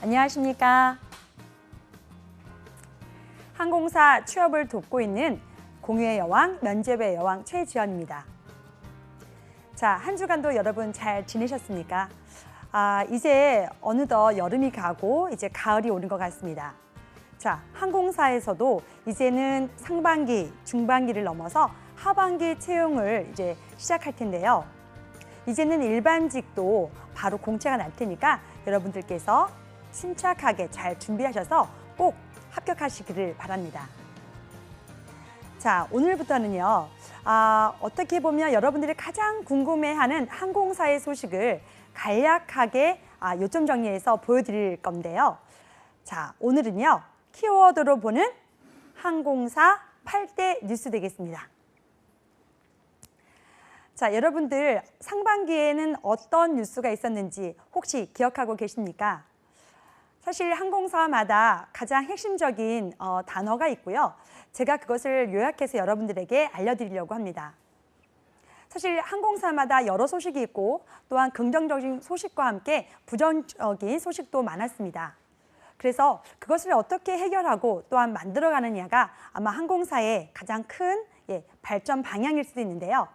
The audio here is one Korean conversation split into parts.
안녕하십니까. 항공사 취업을 돕고 있는 공유의 여왕, 면접의 여왕 최지연입니다. 자, 한 주간도 여러분 잘 지내셨습니까? 이제 어느덧 여름이 가고 이제 가을이 오는 것 같습니다. 자, 항공사에서도 이제는 상반기, 중반기를 넘어서 하반기 채용을 이제 시작할 텐데요. 이제는 일반직도 바로 공채가 날 테니까 여러분들께서 침착하게 잘 준비하셔서 꼭 합격하시기를 바랍니다. 자, 오늘부터는요. 어떻게 보면 여러분들이 가장 궁금해하는 항공사의 소식을 간략하게 요점 정리해서 보여드릴 건데요. 자, 오늘은요. 키워드로 보는 항공사 8대 뉴스 되겠습니다. 자, 여러분들 상반기에는 어떤 뉴스가 있었는지 혹시 기억하고 계십니까? 사실 항공사마다 가장 핵심적인 단어가 있고요. 제가 그것을 요약해서 여러분들에게 알려드리려고 합니다. 사실 항공사마다 여러 소식이 있고 또한 긍정적인 소식과 함께 부정적인 소식도 많았습니다. 그래서 그것을 어떻게 해결하고 또한 만들어가느냐가 아마 항공사의 가장 큰 발전 방향일 수도 있는데요.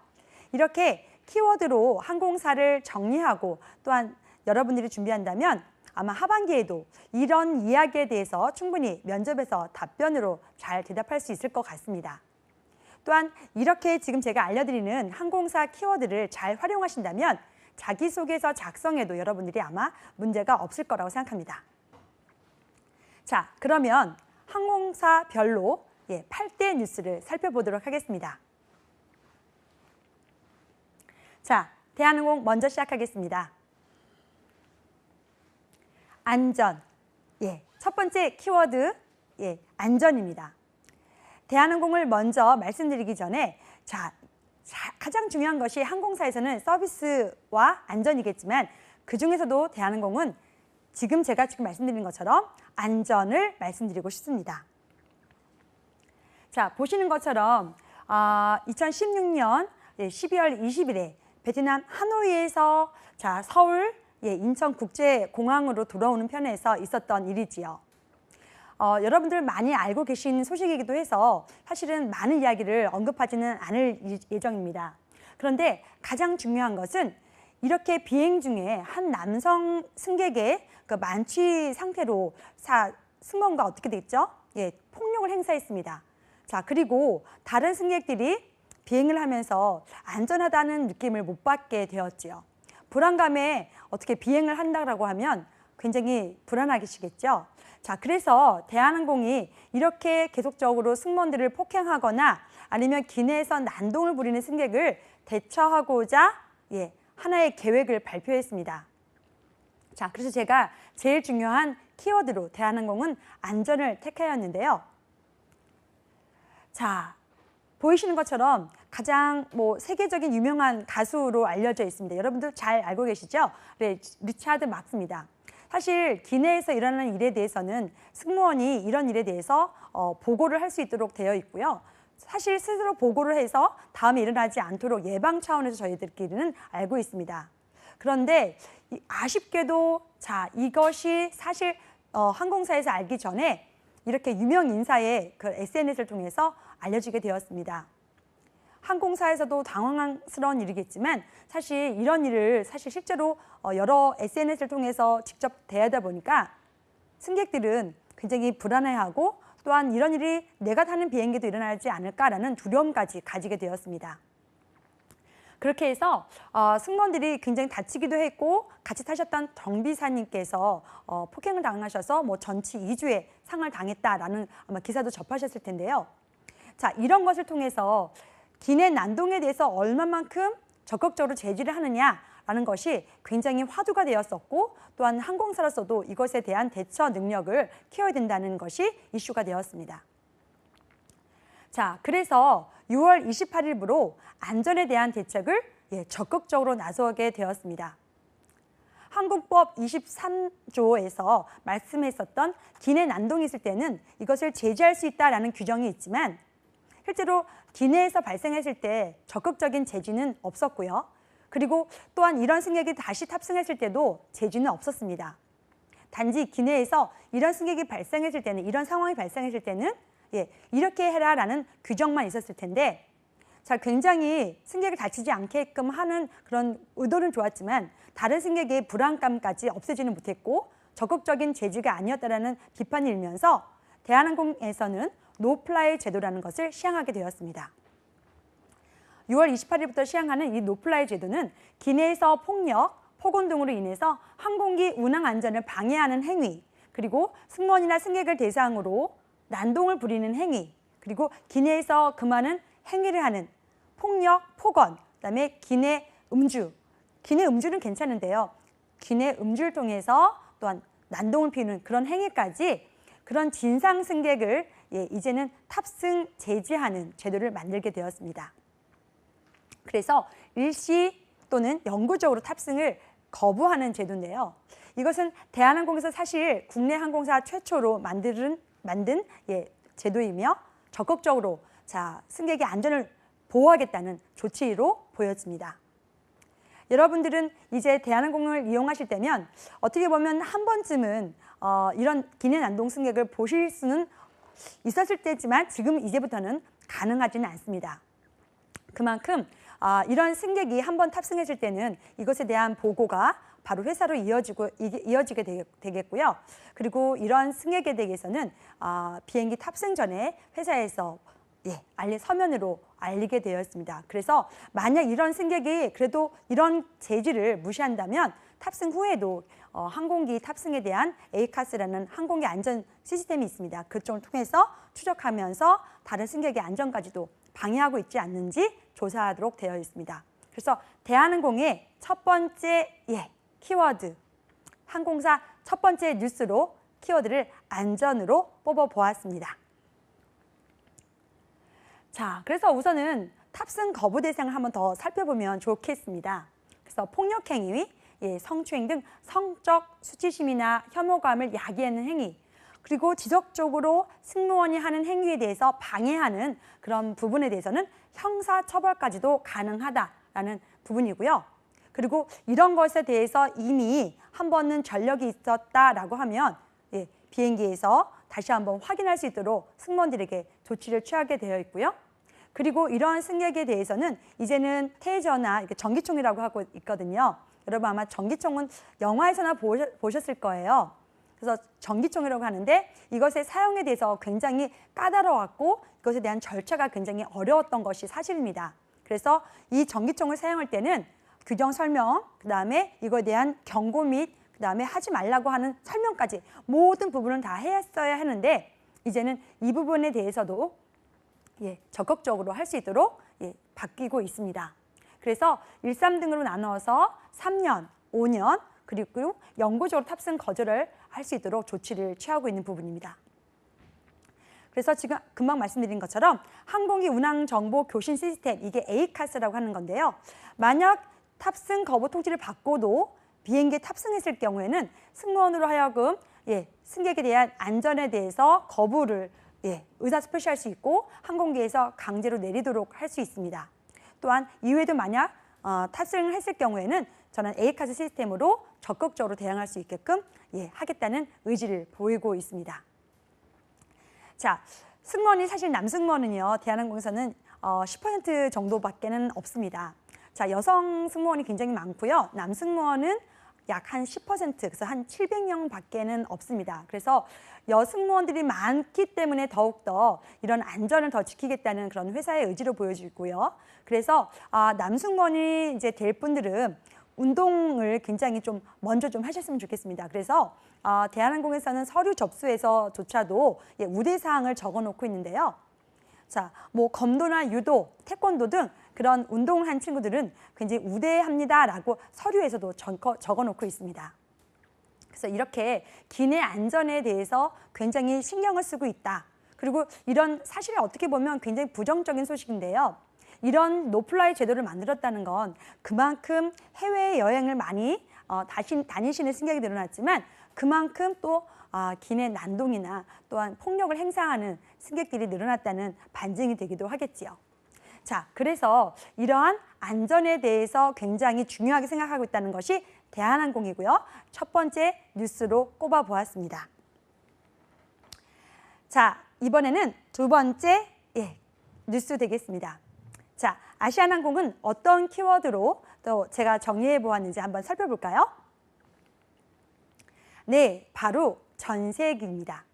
이렇게 키워드로 항공사를 정리하고 또한 여러분들이 준비한다면 아마 하반기에도 이런 이야기에 대해서 충분히 면접에서 답변으로 잘 대답할 수 있을 것 같습니다. 또한 이렇게 지금 제가 알려드리는 항공사 키워드를 잘 활용하신다면 자기소개서 작성에도 여러분들이 아마 문제가 없을 거라고 생각합니다. 자, 그러면 항공사별로 8대 뉴스를 살펴보도록 하겠습니다. 자, 대한항공 먼저 시작하겠습니다. 안전. 첫 번째 키워드, 안전입니다. 대한항공을 먼저 말씀드리기 전에 가장 중요한 것이 항공사에서는 서비스와 안전이겠지만 그중에서도 대한항공은 지금 말씀드린 것처럼 안전을 말씀드리고 싶습니다. 자, 보시는 것처럼 2016년 12월 20일에 베트남 하노이에서 서울 인천국제공항으로 돌아오는 편에서 있었던 일이지요. 여러분들 많이 알고 계신 소식이기도 해서 사실은 많은 이야기를 언급하지는 않을 예정입니다. 그런데 가장 중요한 것은 이렇게 비행 중에 한 남성 승객의 만취 상태로 승무원과 어떻게 됐죠? 폭력을 행사했습니다. 자, 그리고 다른 승객들이 비행을 하면서 안전하다는 느낌을 못 받게 되었지요. 불안감에 어떻게 비행을 한다고 하면 굉장히 불안하시겠죠. 자, 그래서 대한항공이 이렇게 계속적으로 승무원들을 폭행하거나 아니면 기내에서 난동을 부리는 승객을 대처하고자 하나의 계획을 발표했습니다. 자, 그래서 제가 제일 중요한 키워드로 대한항공은 안전을 택하였는데요. 자, 보이시는 것처럼 가장 세계적인 유명한 가수로 알려져 있습니다. 여러분들 잘 알고 계시죠? 네, 리차드 막스입니다. 사실 기내에서 일어나는 일에 대해서는 승무원이 이런 일에 대해서 보고를 할 수 있도록 되어 있고요. 사실 스스로 보고를 해서 다음에 일어나지 않도록 예방 차원에서 저희들끼리는 알고 있습니다. 그런데 아쉽게도 이것이 사실 항공사에서 알기 전에 이렇게 유명 인사의 SNS를 통해서 알려지게 되었습니다. 항공사에서도 당황스러운 일이겠지만 사실 이런 일을 실제로 여러 SNS를 통해서 직접 대하다 보니까 승객들은 굉장히 불안해하고 또한 이런 일이 내가 타는 비행기도 일어나지 않을까라는 두려움까지 가지게 되었습니다. 그렇게 해서 승무원들이 굉장히 다치기도 했고 같이 타셨던 정비사님께서 폭행을 당하셔서 전치 2주의 상을 당했다라는 아마 기사도 접하셨을 텐데요. 자, 이런 것을 통해서 기내 난동에 대해서 얼마만큼 적극적으로 제지를 하느냐라는 것이 굉장히 화두가 되었었고 또한 항공사로서도 이것에 대한 대처 능력을 키워야 된다는 것이 이슈가 되었습니다. 자, 그래서 6월 28일부로 안전에 대한 대책을 적극적으로 나서게 되었습니다. 항공법 23조에서 말씀했었던 기내 난동이 있을 때는 이것을 제지할 수 있다라는 규정이 있지만 실제로 기내에서 발생했을 때 적극적인 제지는 없었고요. 그리고 또한 이런 승객이 다시 탑승했을 때도 제지는 없었습니다. 단지 기내에서 이런 승객이 발생했을 때는, 이런 상황이 발생했을 때는 이렇게 해라라는 규정만 있었을 텐데, 자, 굉장히 승객을 다치지 않게끔 하는 그런 의도는 좋았지만 다른 승객의 불안감까지 없애지는 못했고 적극적인 제지가 아니었다라는 비판이 일면서 대한항공에서는 노플라이 제도라는 것을 시행하게 되었습니다. 6월 28일부터 시행하는 이 노플라이 제도는 기내에서 폭력, 폭언 등으로 인해서 항공기 운항 안전을 방해하는 행위, 그리고 승무원이나 승객을 대상으로 난동을 부리는 행위, 그리고 기내에서 금하는 행위를 하는 폭력, 폭언, 그다음에 기내 음주. 기내 음주는 괜찮은데요. 기내 음주를 통해서 또한 난동을 피우는 그런 행위까지 그런 진상 승객을 이제는 탑승 제지하는 제도를 만들게 되었습니다. 그래서 일시 또는 영구적으로 탑승을 거부하는 제도인데요. 이것은 대한항공에서 사실 국내 항공사 최초로 만든 제도이며 적극적으로 승객의 안전을 보호하겠다는 조치로 보여집니다. 여러분들은 이제 대한항공을 이용하실 때면 어떻게 보면 한 번쯤은 이런 기내 난동 승객을 보실 수는 있었을 때지만 지금 이제부터는 가능하지는 않습니다. 그만큼 이런 승객이 한번 탑승했을 때는 이것에 대한 보고가 바로 회사로 이어지게 되겠고요. 그리고 이런 승객에 대해서는 비행기 탑승 전에 회사에서 서면으로 알리게 되었습니다. 그래서 만약 이런 승객이 그래도 이런 제지를 무시한다면 탑승 후에도 항공기 탑승에 대한 에이카스라는 항공기 안전 시스템이 있습니다. 그쪽을 통해서 추적하면서 다른 승객의 안전까지도 방해하고 있지 않는지 조사하도록 되어 있습니다. 그래서 대한항공의 첫 번째 키워드, 항공사 첫 번째 뉴스로 키워드를 안전으로 뽑아보았습니다. 자, 그래서 우선은 탑승 거부 대상을 한번 더 살펴보면 좋겠습니다. 그래서 폭력행위, 성추행 등 성적 수치심이나 혐오감을 야기하는 행위, 그리고 지속적으로 승무원이 하는 행위에 대해서 방해하는 그런 부분에 대해서는 형사처벌까지도 가능하다라는 부분이고요. 그리고 이런 것에 대해서 이미 한 번은 전력이 있었다라고 하면 비행기에서 다시 한번 확인할 수 있도록 승무원들에게 조치를 취하게 되어 있고요. 그리고 이러한 승객에 대해서는 이제는 테이저나 이렇게 전기총이라고 하고 있거든요. 여러분 아마 전기총은 영화에서나 보셨을 거예요. 그래서 전기총이라고 하는데 이것의 사용에 대해서 굉장히 까다로웠고 이것에 대한 절차가 굉장히 어려웠던 것이 사실입니다. 그래서 이 전기총을 사용할 때는 규정 설명, 그다음에 이거에 대한 경고 및 그다음에 하지 말라고 하는 설명까지 모든 부분은 다 했어야 하는데 이제는 이 부분에 대해서도 적극적으로 할 수 있도록 바뀌고 있습니다. 그래서 1, 3등으로 나눠서 3년, 5년 그리고 영구적으로 탑승 거절을 할 수 있도록 조치를 취하고 있는 부분입니다. 그래서 지금 금방 말씀드린 것처럼 항공기 운항 정보 교신 시스템, 이게 에이카스라고 하는 건데요. 만약 탑승 거부 통지를 받고도 비행기에 탑승했을 경우에는 승무원으로 하여금 승객에 대한 안전에 대해서 거부를 의사소표시할 수 있고 항공기에서 강제로 내리도록 할 수 있습니다. 또한 이외에도 만약 탑승을 했을 경우에는 저는 에이카스 시스템으로 적극적으로 대응할 수 있게끔 하겠다는 의지를 보이고 있습니다. 자, 승무원이 사실 남승무원은요, 대한항공에서는 10% 정도밖에는 없습니다. 자, 여성 승무원이 굉장히 많고요. 남승무원은 약 한 10%, 그래서 한 700명 밖에는 없습니다. 그래서 여승무원들이 많기 때문에 더욱더 이런 안전을 더 지키겠다는 그런 회사의 의지로 보여지고요. 그래서 남승무원이 이제 될 분들은 운동을 굉장히 좀 먼저 좀 하셨으면 좋겠습니다. 그래서 대한항공에서는 서류 접수에서조차도 우대사항을 적어놓고 있는데요. 자, 뭐 검도나 유도, 태권도 등 그런 운동을 한 친구들은 굉장히 우대합니다라고 서류에서도 적어놓고 있습니다. 그래서 이렇게 기내 안전에 대해서 굉장히 신경을 쓰고 있다. 그리고 이런 사실을 어떻게 보면 굉장히 부정적인 소식인데요. 이런 노플라이 제도를 만들었다는 건 그만큼 해외여행을 많이 다니시는 승객이 늘어났지만 그만큼 또 기내 난동이나 또한 폭력을 행사하는 승객들이 늘어났다는 반증이 되기도 하겠지요. 자, 그래서 이러한 안전에 대해서 굉장히 중요하게 생각하고 있다는 것이 대한항공이고요. 첫 번째 뉴스로 꼽아 보았습니다. 자, 이번에는 두 번째 뉴스 되겠습니다. 자, 아시아나항공은 어떤 키워드로 또 제가 정리해 보았는지 한번 살펴볼까요? 네, 바로 전세기입니다.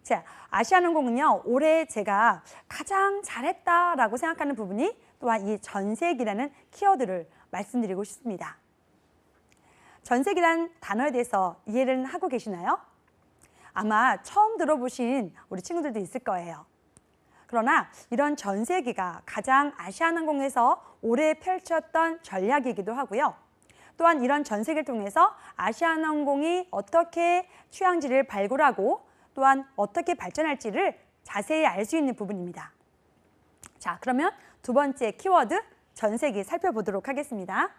자, 아시아나항공은요, 올해 제가 가장 잘했다라고 생각하는 부분이 또한 이 전세기라는 키워드를 말씀드리고 싶습니다. 전세기란 단어에 대해서 이해를 하고 계시나요? 아마 처음 들어보신 우리 친구들도 있을 거예요. 그러나 이런 전세기가 가장 아시아나항공에서 올해 펼쳤던 전략이기도 하고요. 또한 이런 전세기를 통해서 아시아나항공이 어떻게 휴양지를 발굴하고 또한 어떻게 발전할지를 자세히 알 수 있는 부분입니다. 자, 그러면 두 번째 키워드 전세기 살펴보도록 하겠습니다.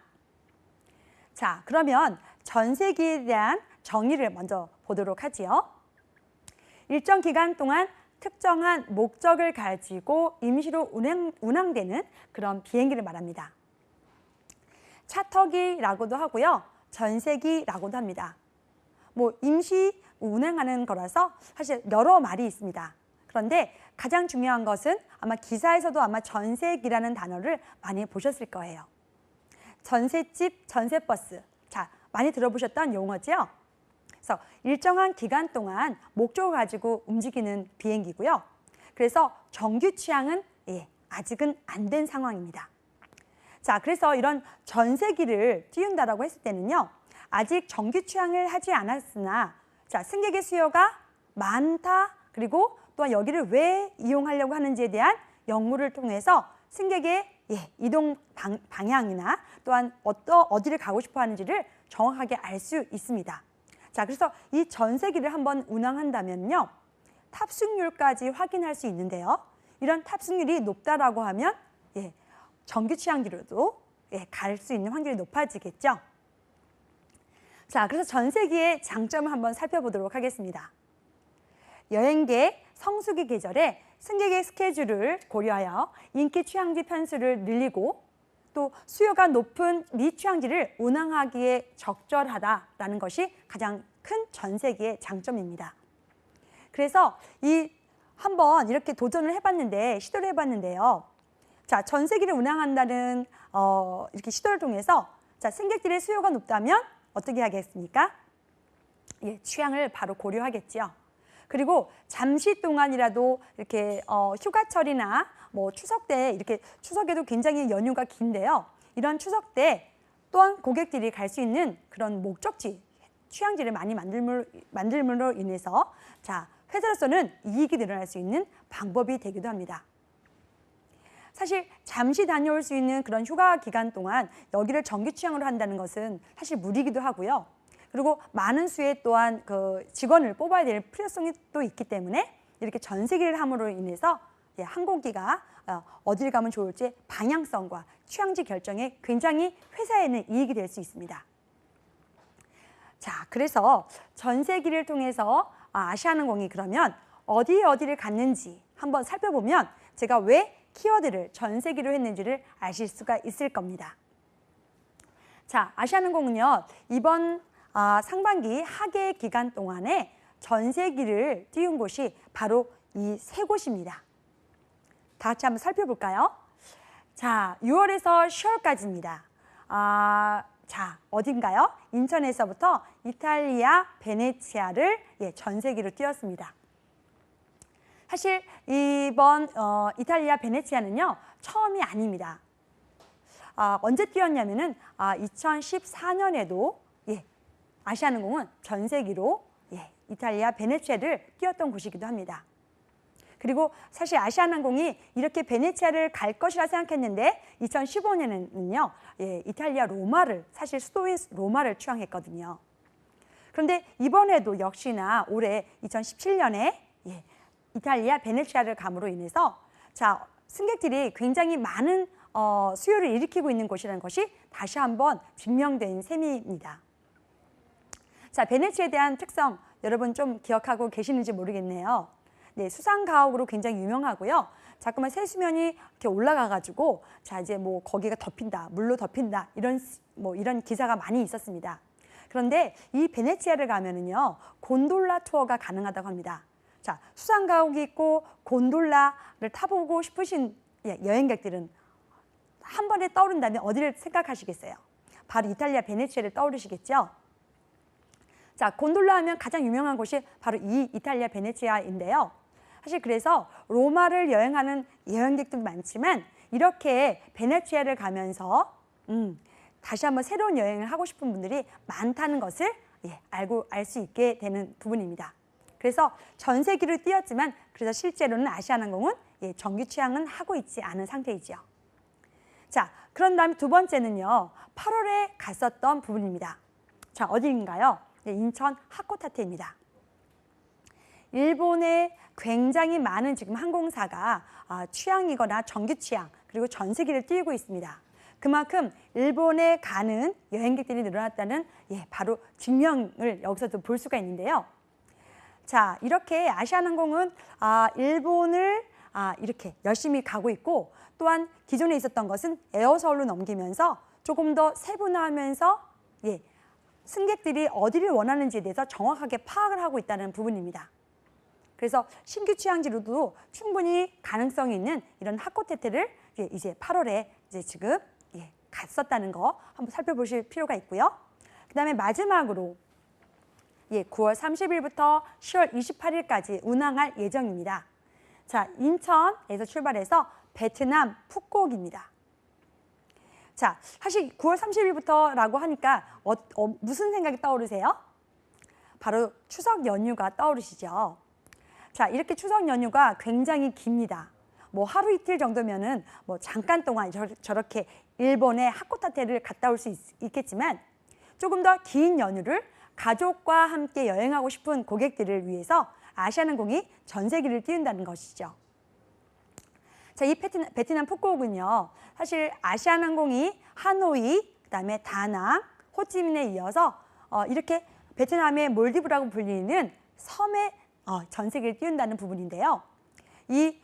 자, 그러면 전세기에 대한 정의를 먼저 보도록 하지요. 일정 기간 동안 특정한 목적을 가지고 임시로 운항되는 그런 비행기를 말합니다. 차터기라고도 하고요. 전세기라고도 합니다. 뭐 임시 운행하는 거라서 사실 여러 말이 있습니다. 그런데 가장 중요한 것은 아마 기사에서도 아마 전세기라는 단어를 많이 보셨을 거예요. 전셋집, 전셋버스. 자, 많이 들어보셨던 용어죠? 그래서 일정한 기간 동안 목적을 가지고 움직이는 비행기고요. 그래서 정규 취항은 아직은 안 된 상황입니다. 자, 그래서 이런 전세기를 띄운다라고 했을 때는요. 아직 정규 취항을 하지 않았으나 자, 승객의 수요가 많다. 그리고 또한 여기를 왜 이용하려고 하는지에 대한 연구를 통해서 승객의 이동 방향이나 또한 어디를 가고 싶어 하는지를 정확하게 알 수 있습니다. 자, 그래서 이 전세기를 한번 운항한다면요. 탑승률까지 확인할 수 있는데요. 이런 탑승률이 높다라고 하면 정규 취항지로도 갈 수 있는 확률이 높아지겠죠. 자, 그래서 전세기의 장점을 한번 살펴보도록 하겠습니다. 여행객 성수기 계절에 승객의 스케줄을 고려하여 인기 취항지 편수를 늘리고 또 수요가 높은 미취항지를 운항하기에 적절하다라는 것이 가장 큰 전세기의 장점입니다. 그래서 한번 이렇게 도전을 해봤는데 시도를 해봤는데요. 자, 전세기를 운항한다는 이렇게 시도를 통해서 자, 승객들의 수요가 높다면 어떻게 하겠습니까? 취향을 바로 고려하겠죠. 그리고 잠시 동안이라도 이렇게 휴가철이나 뭐 추석 때 이렇게 추석에도 굉장히 연휴가 긴데요. 이런 추석 때 또한 고객들이 갈 수 있는 그런 목적지, 휴양지를 많이 만들므로 인해서 자, 회사로서는 이익이 늘어날 수 있는 방법이 되기도 합니다. 사실 잠시 다녀올 수 있는 그런 휴가 기간 동안 여기를 정규 취항으로 한다는 것은 사실 무리기도 하고요. 그리고 많은 수의 또한 그 직원을 뽑아야 될 필요성이 또 있기 때문에 이렇게 전세기를 함으로 인해서 항공기가 어디를 가면 좋을지 방향성과 취향지 결정에 굉장히 회사에는 이익이 될 수 있습니다. 자, 그래서 전세기를 통해서 아시아나항공이 그러면 어디를 갔는지 한번 살펴보면 제가 왜 키워드를 전세기로 했는지를 아실 수가 있을 겁니다. 자, 아시아나항공은요, 이번 상반기 하계 기간 동안에 전세기를 띄운 곳이 바로 이 세 곳입니다. 다 같이 한번 살펴볼까요? 자, 6월에서 10월까지입니다. 자, 어딘가요? 인천에서부터 이탈리아 베네치아를 전세기로 띄웠습니다. 사실 이번 이탈리아 베네치아는요, 처음이 아닙니다. 언제 띄웠냐면은 2014년에도 아시아나항공은 전세기로 이탈리아 베네치아를 띄웠던 곳이기도 합니다. 그리고 사실 아시아나항공이 이렇게 베네치아를 갈 것이라 생각했는데 2015년에는요, 이탈리아 로마를 사실 수도인 로마를 취항했거든요. 그런데 이번에도 역시나 올해 2017년에 이탈리아 베네치아를 감으로 인해서 자, 승객들이 굉장히 많은 수요를 일으키고 있는 곳이라는 것이 다시 한번 증명된 셈입니다. 자, 베네치아에 대한 특성 여러분 좀 기억하고 계시는지 모르겠네요. 네, 수상 가옥으로 굉장히 유명하고요. 자꾸만 세수면이 이렇게 올라가가지고 자 이제 뭐 거기가 덮인다, 물로 덮인다 이런 기사가 많이 있었습니다. 그런데 이 베네치아를 가면은요 곤돌라 투어가 가능하다고 합니다. 자 수상 가옥이 있고 곤돌라를 타보고 싶으신 여행객들은 한 번에 떠오른다면 어디를 생각하시겠어요? 바로 이탈리아 베네치아를 떠오르시겠죠? 자, 곤돌라 하면 가장 유명한 곳이 바로 이 이탈리아 베네치아인데요. 사실 그래서 로마를 여행하는 여행객도 많지만 이렇게 베네치아를 가면서 다시 한번 새로운 여행을 하고 싶은 분들이 많다는 것을 알 수 있게 되는 부분입니다. 그래서 전 세계를 뛰었지만 그래서 실제로는 아시아나항공은 정규 취항은 하고 있지 않은 상태이지요. 자, 그런 다음에 두 번째는요. 8월에 갔었던 부분입니다. 자, 어디인가요? 인천 하코타테입니다. 일본에 굉장히 많은 지금 항공사가 취항이거나 정규 취항 그리고 전 세계를 뛰고 있습니다. 그만큼 일본에 가는 여행객들이 늘어났다는 바로 증명을 여기서도 볼 수가 있는데요. 자, 이렇게 아시아나항공은 일본을 이렇게 열심히 가고 있고 또한 기존에 있었던 것은 에어서울로 넘기면서 조금 더 세분화하면서 승객들이 어디를 원하는지에 대해서 정확하게 파악을 하고 있다는 부분입니다. 그래서 신규 취항지로도 충분히 가능성이 있는 이런 하코테테를 이제 8월에 이제 지금 갔었다는 거 한번 살펴보실 필요가 있고요. 그 다음에 마지막으로 9월 30일부터 10월 28일까지 운항할 예정입니다. 자, 인천에서 출발해서 베트남 푸꾸옥입니다. 자, 사실 9월 30일부터라고 하니까 무슨 생각이 떠오르세요? 바로 추석 연휴가 떠오르시죠. 자, 이렇게 추석 연휴가 굉장히 깁니다. 뭐 하루 이틀 정도면은 뭐 잠깐 동안 저렇게 일본의 하코타테를 갔다 올 수 있겠지만 조금 더 긴 연휴를 가족과 함께 여행하고 싶은 고객들을 위해서 아시아나항공이 전 세계를 띄운다는 것이죠. 자, 이 베트남 푸꾸옥은요. 사실 아시아나항공이 하노이, 그다음에 다낭, 호치민에 이어서 이렇게 베트남의 몰디브라고 불리는 섬에 전 세계를 띄운다는 부분인데요. 이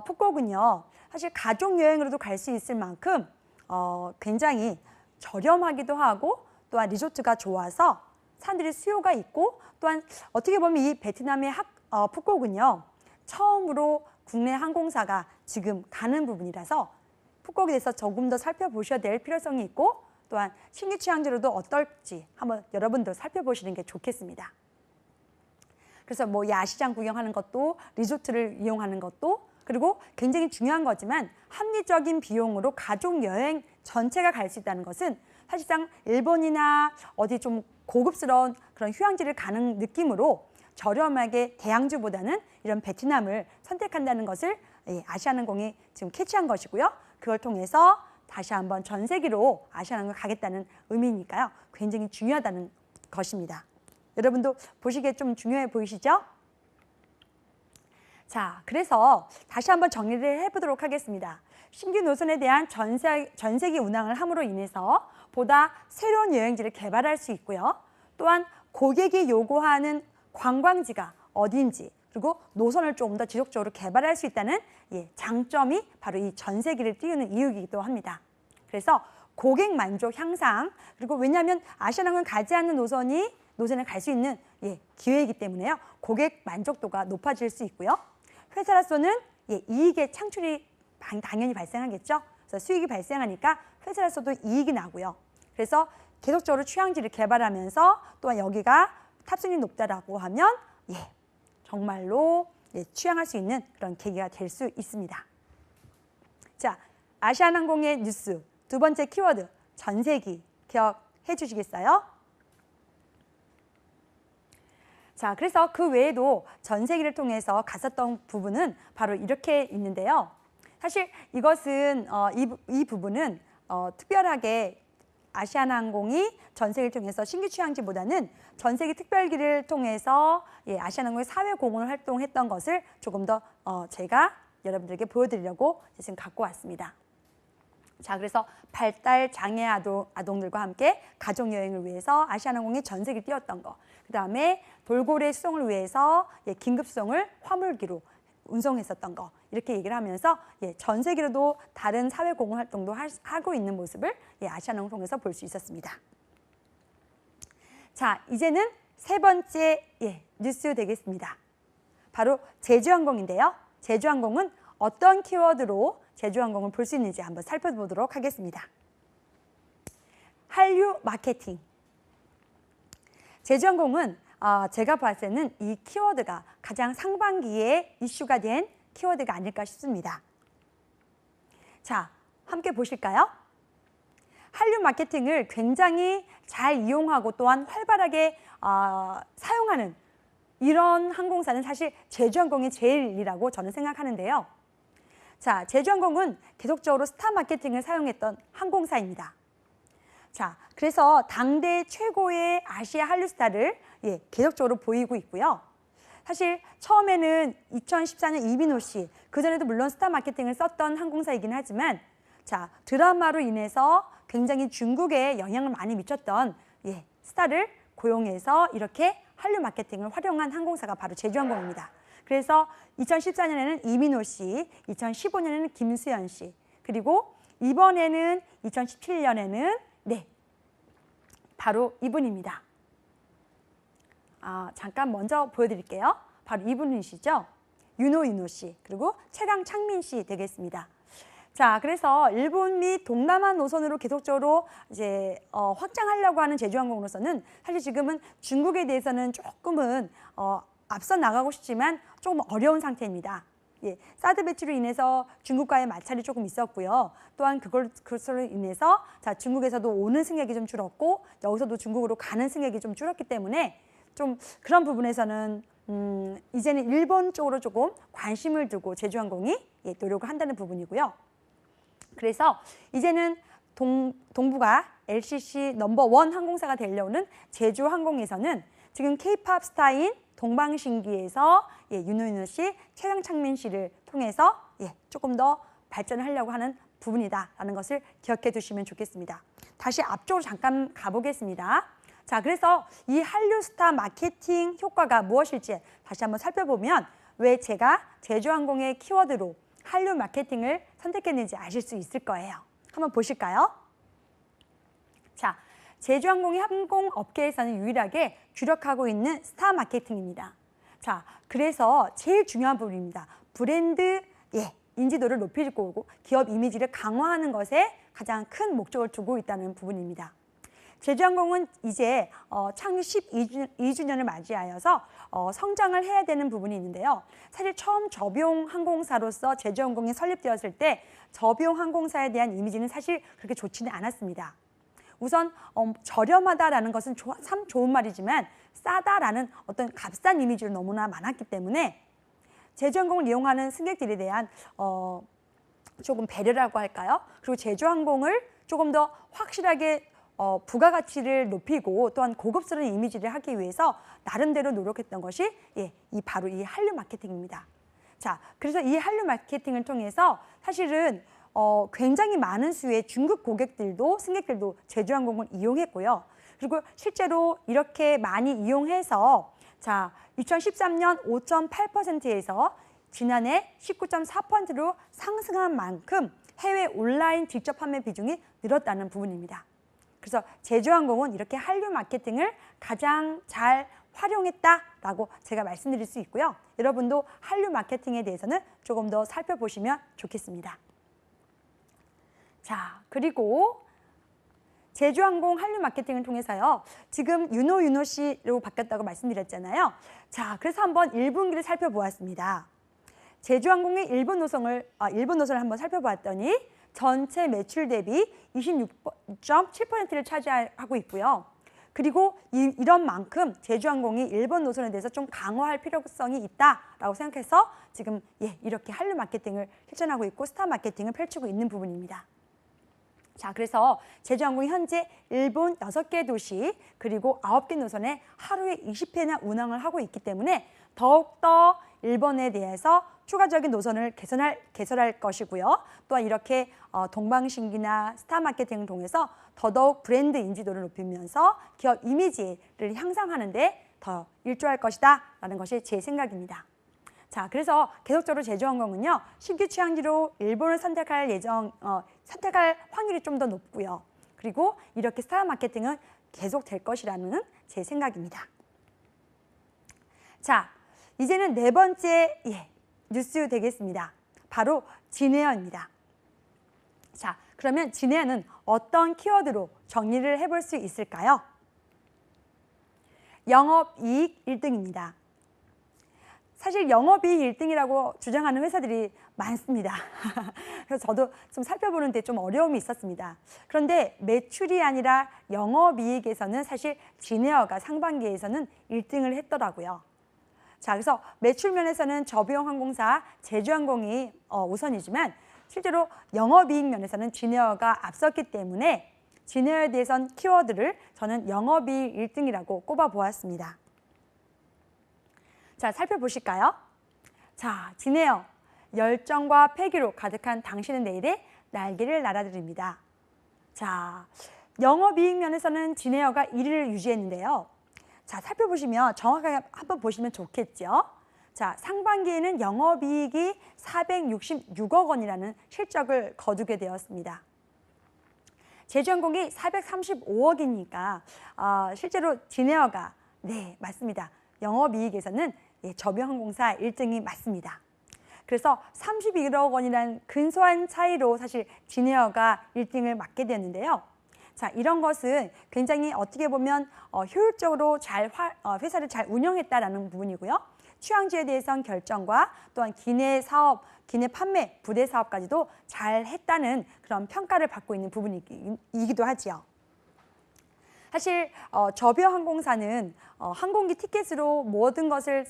푸꾸옥은요. 사실 가족 여행으로도 갈 수 있을 만큼 굉장히 저렴하기도 하고 또한 리조트가 좋아서 사람들이 수요가 있고 또한 어떻게 보면 이 베트남의 푸꾸옥은요. 처음으로 국내 항공사가 지금 가는 부분이라서 푸꾸옥에 대해서 조금 더 살펴보셔야 될 필요성이 있고 또한 신규 취항지로도 어떨지 한번 여러분도 살펴보시는 게 좋겠습니다. 그래서 뭐 야시장 구경하는 것도 리조트를 이용하는 것도 그리고 굉장히 중요한 거지만 합리적인 비용으로 가족 여행 전체가 갈 수 있다는 것은 사실상 일본이나 어디 좀 고급스러운 그런 휴양지를 가는 느낌으로 저렴하게 대양주보다는 이런 베트남을 선택한다는 것을 아시아나항공이 지금 캐치한 것이고요. 그걸 통해서 다시 한번 전 세계로 아시아나항공을 가겠다는 의미니까요. 굉장히 중요하다는 것입니다. 여러분도 보시기에 좀 중요해 보이시죠? 자, 그래서 다시 한번 정리를 해보도록 하겠습니다. 신규 노선에 대한 전 세계 운항을 함으로 인해서 보다 새로운 여행지를 개발할 수 있고요. 또한 고객이 요구하는 관광지가 어디인지 그리고 노선을 조금 더 지속적으로 개발할 수 있다는 장점이 바로 이 전 세계를 띄우는 이유이기도 합니다. 그래서 고객 만족 향상 그리고 왜냐하면 아시아나항공은 가지 않는 노선을 갈 수 있는 기회이기 때문에요. 고객 만족도가 높아질 수 있고요. 회사로서는 이익의 창출이 당연히 발생하겠죠. 그래서 수익이 발생하니까 회사로서도 이익이 나고요. 그래서 계속적으로 취항지를 개발하면서 또한 여기가 탑승률이 높다라고 하면 정말로 취항할 수 있는 그런 계기가 될 수 있습니다. 자, 아시아나항공의 뉴스 두 번째 키워드 전세기 기억해 주시겠어요? 자, 그래서 그 외에도 전세기를 통해서 갔었던 부분은 바로 이렇게 있는데요. 사실 이것은 이 부분은 특별하게 아시아나항공이 전세기를 통해서 신규 취항지보다는 전세기 특별기를 통해서 아시아나항공의 사회 공헌 활동했던 것을 조금 더 제가 여러분들에게 보여드리려고 지금 갖고 왔습니다. 자, 그래서 발달 장애 아동들과 함께 가족 여행을 위해서 아시아나항공이 전세기를 띄웠던 거. 그 다음에 돌고래 수송을 위해서 긴급 수송을 화물기로 운송했었던 거 이렇게 얘기를 하면서 전 세계로도 다른 사회 공헌 활동도 하고 있는 모습을 아시아나를 통해서 볼 수 있었습니다. 자, 이제는 세 번째 뉴스 되겠습니다. 바로 제주항공인데요. 제주항공은 어떤 키워드로 제주항공을 볼 수 있는지 한번 살펴보도록 하겠습니다. 한류 마케팅. 제주항공은 제가 봤을 때는 이 키워드가 가장 상반기에 이슈가 된 키워드가 아닐까 싶습니다. 자, 함께 보실까요? 한류 마케팅을 굉장히 잘 이용하고 또한 활발하게 사용하는 이런 항공사는 사실 제주항공이 제일이라고 저는 생각하는데요. 자, 제주항공은 계속적으로 스타 마케팅을 사용했던 항공사입니다. 자, 그래서 당대 최고의 아시아 한류 스타를 계속적으로 보이고 있고요. 사실 처음에는 2014년 이민호 씨, 그전에도 물론 스타 마케팅을 썼던 항공사이긴 하지만 자, 드라마로 인해서 굉장히 중국에 영향을 많이 미쳤던 스타를 고용해서 이렇게 한류 마케팅을 활용한 항공사가 바로 제주항공입니다. 그래서 2014년에는 이민호 씨, 2015년에는 김수현 씨, 그리고 이번에는 2017년에는 바로 이분입니다. 잠깐 먼저 보여드릴게요. 바로 이분이시죠. 윤호 씨, 그리고 최강창민 씨 되겠습니다. 자, 그래서 일본 및 동남아 노선으로 계속적으로 이제 확장하려고 하는 제주항공으로서는 사실 지금은 중국에 대해서는 조금은 앞서 나가고 싶지만 조금 어려운 상태입니다. 사드 배치로 인해서 중국과의 마찰이 조금 있었고요. 또한 그것으로 인해서 중국에서도 오는 승객이 좀 줄었고 여기서도 중국으로 가는 승객이 좀 줄었기 때문에 좀 그런 부분에서는 이제는 일본 쪽으로 조금 관심을 두고 제주항공이 노력을 한다는 부분이고요. 그래서 이제는 동북아 LCC 넘버1 항공사가 되려는 제주항공에서는 지금 K-팝 스타인 동방신기에서 윤호 씨, 최강창민 씨를 통해서 조금 더 발전을 하려고 하는 부분이다라는 것을 기억해 두시면 좋겠습니다. 다시 앞쪽으로 잠깐 가보겠습니다. 자, 그래서 이 한류 스타 마케팅 효과가 무엇일지 다시 한번 살펴보면 왜 제가 제주항공의 키워드로 한류 마케팅을 선택했는지 아실 수 있을 거예요. 한번 보실까요? 자, 제주항공이 항공업계에서는 유일하게 주력하고 있는 스타 마케팅입니다. 자, 그래서 제일 중요한 부분입니다. 브랜드 인지도를 높이고 기업 이미지를 강화하는 것에 가장 큰 목적을 두고 있다는 부분입니다. 제주항공은 이제 창립 12주년을 맞이하여서 성장을 해야 되는 부분이 있는데요. 사실 처음 저비용 항공사로서 제주항공이 설립되었을 때 저비용 항공사에 대한 이미지는 사실 그렇게 좋지는 않았습니다. 우선 저렴하다라는 것은 참 좋은 말이지만 싸다라는 어떤 값싼 이미지로 너무나 많았기 때문에 제주항공을 이용하는 승객들에 대한 조금 배려라고 할까요? 그리고 제주항공을 조금 더 확실하게 부가가치를 높이고 또한 고급스러운 이미지를 하기 위해서 나름대로 노력했던 것이 바로 이 한류 마케팅입니다. 자, 그래서 이 한류 마케팅을 통해서 사실은 굉장히 많은 수의 중국 고객들도 승객들도 제주항공을 이용했고요. 그리고 실제로 이렇게 많이 이용해서 자, 2013년 5.8%에서 지난해 19.4%로 상승한 만큼 해외 온라인 직접 판매 비중이 늘었다는 부분입니다. 그래서 제주항공은 이렇게 한류 마케팅을 가장 잘 활용했다라고 제가 말씀드릴 수 있고요. 여러분도 한류 마케팅에 대해서는 조금 더 살펴보시면 좋겠습니다. 자, 그리고 제주항공 한류 마케팅을 통해서요. 지금 윤호 씨로 바뀌었다고 말씀드렸잖아요. 자, 그래서 한번 1분기를 살펴보았습니다. 제주항공의 일본 노선을 한번 살펴보았더니 전체 매출 대비 26.7%를 차지하고 있고요. 그리고 이런 만큼 제주항공이 일본 노선에 대해서 좀 강화할 필요성이 있다라고 생각해서 지금 이렇게 한류 마케팅을 실천하고 있고 스타 마케팅을 펼치고 있는 부분입니다. 자, 그래서 제주항공이 현재 일본 6개 도시 그리고 9개 노선에 하루에 20회나 운항을 하고 있기 때문에 더욱더 일본에 대해서 추가적인 노선을 개설할 것이고요. 또한 이렇게 동방신기나 스타 마케팅을 통해서 더더욱 브랜드 인지도를 높이면서 기업 이미지를 향상하는 데 더 일조할 것이다 라는 것이 제 생각입니다. 자, 그래서 계속적으로 제주항공은요, 신규 취항지로 일본을 선택할 확률이 좀 더 높고요. 그리고 이렇게 스타 마케팅은 계속 될 것이라는 제 생각입니다. 자, 이제는 네 번째 뉴스 되겠습니다. 바로 진에어입니다. 자, 그러면 진에어는 어떤 키워드로 정리를 해볼 수 있을까요? 영업이익 1등입니다. 사실 영업이익 1등이라고 주장하는 회사들이 많습니다. 그래서 저도 좀 살펴보는데 좀 어려움이 있었습니다. 그런데 매출이 아니라 영업이익에서는 사실 진에어가 상반기에서는 1등을 했더라고요. 자, 그래서 매출 면에서는 저비용항공사 제주항공이 우선이지만 실제로 영업이익 면에서는 진에어가 앞섰기 때문에 진에어에 대해선 키워드를 저는 영업이익 1등이라고 꼽아보았습니다. 자, 살펴보실까요? 자, 진에어, 열정과 패기로 가득한 당신은 내일의 날개를 날아드립니다. 자, 영업이익 면에서는 진에어가 1위를 유지했는데요. 자, 살펴보시면 정확하게 한번 보시면 좋겠죠. 자, 상반기에는 영업이익이 466억 원이라는 실적을 거두게 되었습니다. 제주항공이 435억이니까 실제로 진에어가 맞습니다. 영업이익에서는 저비용항공사 1등이 맞습니다. 그래서 31억 원이라는 근소한 차이로 사실 진에어가 1등을 맡게 되었는데요. 자, 이런 것은 굉장히 어떻게 보면 효율적으로 회사를 잘 운영했다라는 부분이고요. 취항지에 대해선 결정과 또한 기내 사업, 기내 판매, 부대 사업까지도 잘 했다는 그런 평가를 받고 있는 부분이기도 하지요. 사실 저비용항공사는 항공기 티켓으로 모든 것을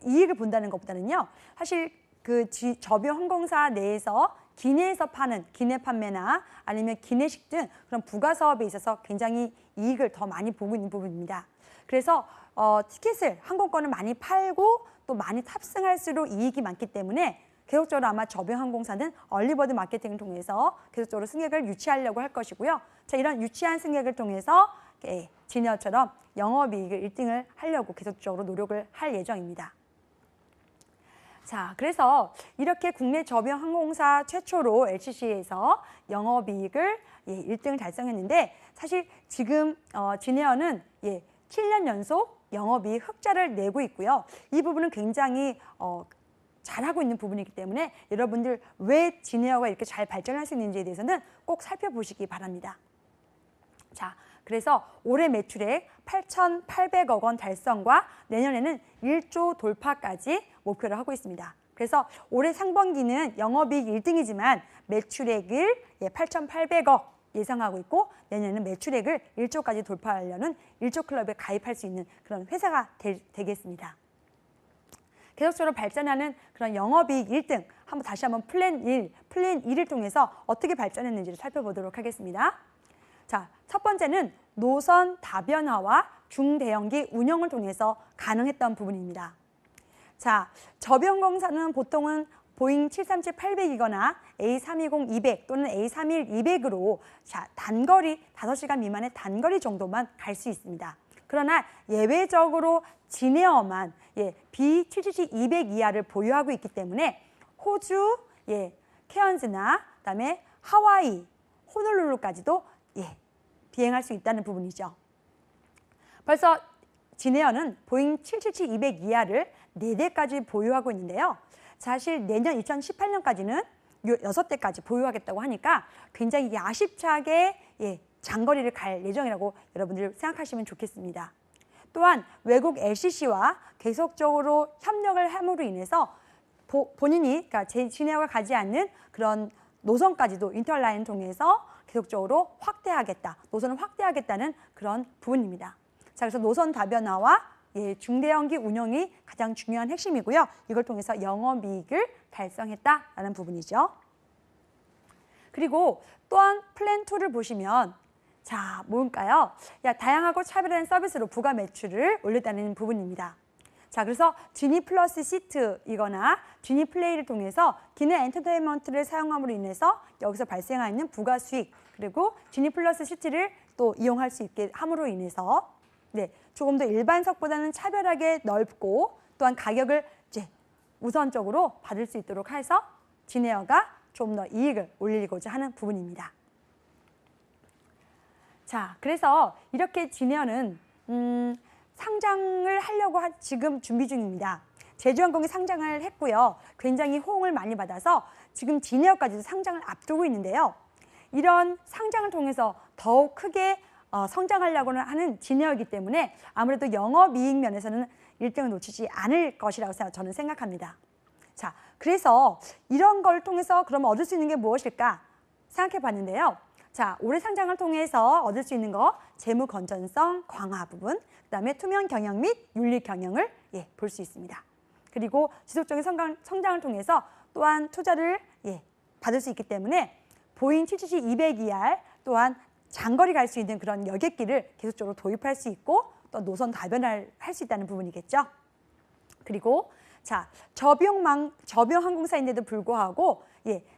이익을 본다는 것보다는요. 사실 그 저비용항공사 내에서 기내에서 파는 기내 판매나 아니면 기내식 등 그런 부가 사업에 있어서 굉장히 이익을 더 많이 보고 있는 부분입니다. 그래서 티켓을 항공권을 많이 팔고 또 많이 탑승할수록 이익이 많기 때문에 계속적으로 아마 저비용항공사는 얼리버드 마케팅을 통해서 계속적으로 승객을 유치하려고 할 것이고요. 자, 이런 유치한 승객을 통해서 진에어처럼 영업이익을 1등을 하려고 계속적으로 노력을 할 예정입니다. 자, 그래서 이렇게 국내 저비용항공사 최초로 LCC에서 영업이익을 1등을 달성했는데 사실 지금 진에어는 7년 연속 영업이익 흑자를 내고 있고요. 이 부분은 굉장히 잘하고 있는 부분이기 때문에 여러분들 왜 진에어가 이렇게 잘 발전할 수 있는지에 대해서는 꼭 살펴보시기 바랍니다. 자, 그래서 올해 매출액 8,800억 원 달성과 내년에는 1조 돌파까지 목표를 하고 있습니다. 그래서 올해 상반기는 영업이익 1등이지만 매출액을 8,800억 예상하고 있고 내년에는 매출액을 1조까지 돌파하려는 1조 클럽에 가입할 수 있는 그런 회사가 되겠습니다. 계속적으로 발전하는 그런 영업이익 1등 다시 한번 플랜 1을 통해서 어떻게 발전했는지를 살펴보도록 하겠습니다. 자, 첫 번째는 노선 다변화와 중대형기 운영을 통해서 가능했던 부분입니다. 자, 저비용항공사는 보통은 보잉 737-800이거나 A320-200 또는 A321-200으로 단거리 5시간 미만의 단거리 정도만 갈 수 있습니다. 그러나 예외적으로 진에어만 B777-200 이하를 보유하고 있기 때문에 호주, 케언즈나 그다음에 하와이, 호놀룰루까지도 비행할 수 있다는 부분이죠. 벌써 진에어는 보잉 777-200 이하를 4대까지 보유하고 있는데요. 사실 내년 2018년까지는 6대까지 보유하겠다고 하니까 굉장히 야심차게 장거리를 갈 예정이라고 여러분들 생각하시면 좋겠습니다. 또한 외국 LCC와 계속적으로 협력을 함으로 인해서 본인이 그러니까 진에어가 가지 않는 그런 노선까지도 인터라인을 통해서 계속적으로 확대하겠다, 노선을 확대하겠다는 그런 부분입니다. 자, 그래서 노선 다변화와 중대형기 운영이 가장 중요한 핵심이고요. 이걸 통해서 영업이익을 달성했다라는 부분이죠. 그리고 또한 플랜 2를 보시면 자, 뭘까요? 다양하고 차별화된 서비스로 부가 매출을 올렸다는 부분입니다. 자, 그래서 지니 플러스 시트이거나 지니 플레이를 통해서 기내 엔터테인먼트를 사용함으로 인해서 여기서 발생하는 부가 수익 그리고 지니 플러스 시트를 또 이용할 수 있게 함으로 인해서 조금 더 일반석보다는 차별하게 넓고 또한 가격을 우선적으로 받을 수 있도록 해서 진에어가 좀 더 이익을 올리고자 하는 부분입니다. 자, 그래서 이렇게 진에어는 상장을 하려고 지금 준비 중입니다. 제주항공이 상장을 했고요. 굉장히 호응을 많이 받아서 지금 진에어까지도 상장을 앞두고 있는데요. 이런 상장을 통해서 더욱 크게 성장하려고 하는 진에어이기 때문에 아무래도 영업이익 면에서는 1등을 놓치지 않을 것이라고 저는 생각합니다. 자, 그래서 이런 걸 통해서 그러면 얻을 수 있는 게 무엇일까 생각해 봤는데요. 자, 올해 상장을 통해서 얻을 수 있는 거 재무 건전성 강화 부분, 그다음에 투명 경영 및 윤리 경영을 볼 수 있습니다. 그리고 지속적인 성장을 통해서 또한 투자를 받을 수 있기 때문에 보잉 777-200ER 또한 장거리 갈 수 있는 그런 여객기를 계속적으로 도입할 수 있고 또 노선 다변화를 할 수 있다는 부분이겠죠. 그리고 자, 저비용 항공사인데도 불구하고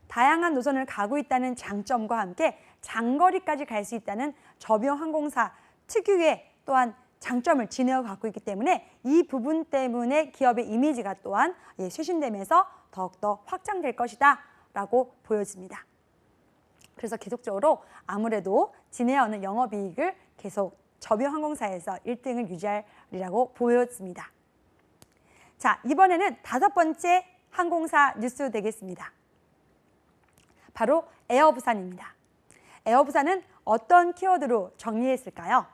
다양한 노선을 가고 있다는 장점과 함께 장거리까지 갈 수 있다는 저비용 항공사 특유의 또한 장점을 진에어가 갖고 있기 때문에 이 부분 때문에 기업의 이미지가 또한 쇄신되면서 더욱더 확장될 것이다 라고 보여집니다. 그래서 계속적으로 아무래도 진에어는 영업이익을 계속 저비용 항공사에서 1등을 유지하리라고 보여집니다. 자, 이번에는 5번째 항공사 뉴스 되겠습니다. 바로 에어부산입니다. 에어부산은 어떤 키워드로 정리했을까요?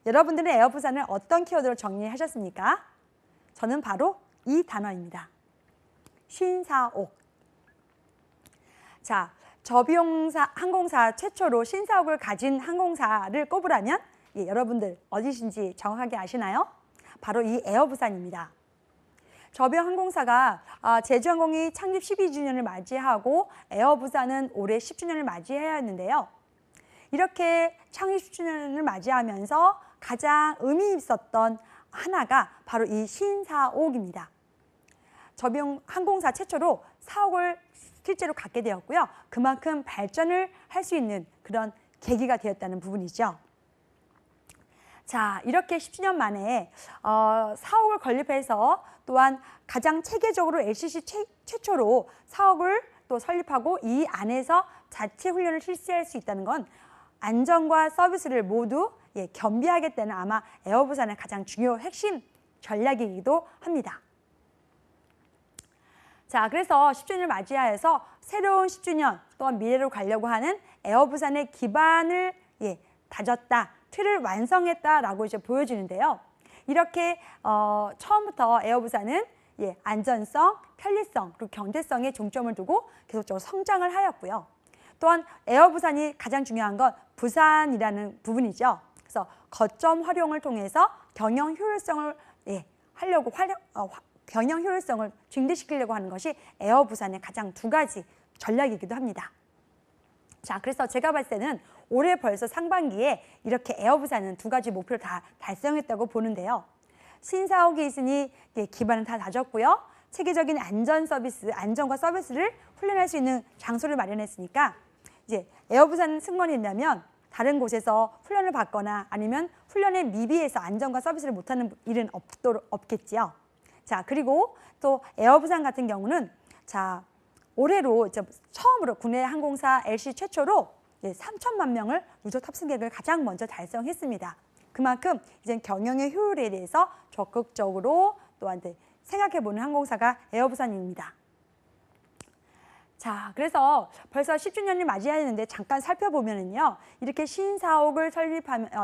여러분들은 에어부산을 어떤 키워드로 정리하셨습니까? 저는 바로 이 단어입니다. 신사옥. 자, 저비용 항공사 최초로 신사옥을 가진 항공사를 꼽으라면 여러분들 어디신지 정확하게 아시나요? 바로 이 에어부산입니다. 저비용 항공사가 제주항공이 창립 12주년을 맞이하고 에어부산은 올해 10주년을 맞이해야 했는데요. 이렇게 창립 10주년을 맞이하면서 가장 의미 있었던 하나가 바로 이 신사옥입니다. 저비용 항공사 최초로 사옥을 실제로 갖게 되었고요. 그만큼 발전을 할 수 있는 그런 계기가 되었다는 부분이죠. 자, 이렇게 10주년 만에 사옥을 건립해서 또한 가장 체계적으로 LCC 최초로 사옥을 또 설립하고 이 안에서 자체 훈련을 실시할 수 있다는 건 안전과 서비스를 모두 겸비하겠다는 아마 에어부산의 가장 중요한 핵심 전략이기도 합니다. 자, 그래서 10주년을 맞이하여서 새로운 10주년 또한 미래로 가려고 하는 에어부산의 기반을 다졌다, 틀을 완성했다라고 이제 보여지는데요. 이렇게 처음부터 에어부산은 안전성, 편리성, 그리고 경제성에 중점을 두고 계속적으로 성장을 하였고요. 또한 에어부산이 가장 중요한 건 부산이라는 부분이죠. 그래서 거점 활용을 통해서 경영 효율성을 경영 효율성을 증대시키려고 하는 것이 에어부산의 가장 2가지 전략이기도 합니다. 자, 그래서 제가 봤을 때는 올해 벌써 상반기에 이렇게 에어부산은 2가지 목표를 다 달성했다고 보는데요. 신사옥이 있으니 기반은 다 다졌고요. 체계적인 안전과 서비스를 훈련할 수 있는 장소를 마련했으니까 이제 에어부산 승무원이 된다면 다른 곳에서 훈련을 받거나 아니면 훈련에 미비해서 안전과 서비스를 못하는 일은 없겠지요. 자, 그리고 또 에어부산 같은 경우는 자, 올해로 처음으로 국내 항공사 LC 최초로 3천만 명을 누적 탑승객을 가장 먼저 달성했습니다. 그만큼 이제 경영의 효율에 대해서 적극적으로 또한 생각해보는 항공사가 에어부산입니다. 자, 그래서 벌써 10주년을 맞이하는데 잠깐 살펴보면은요, 이렇게 신사옥을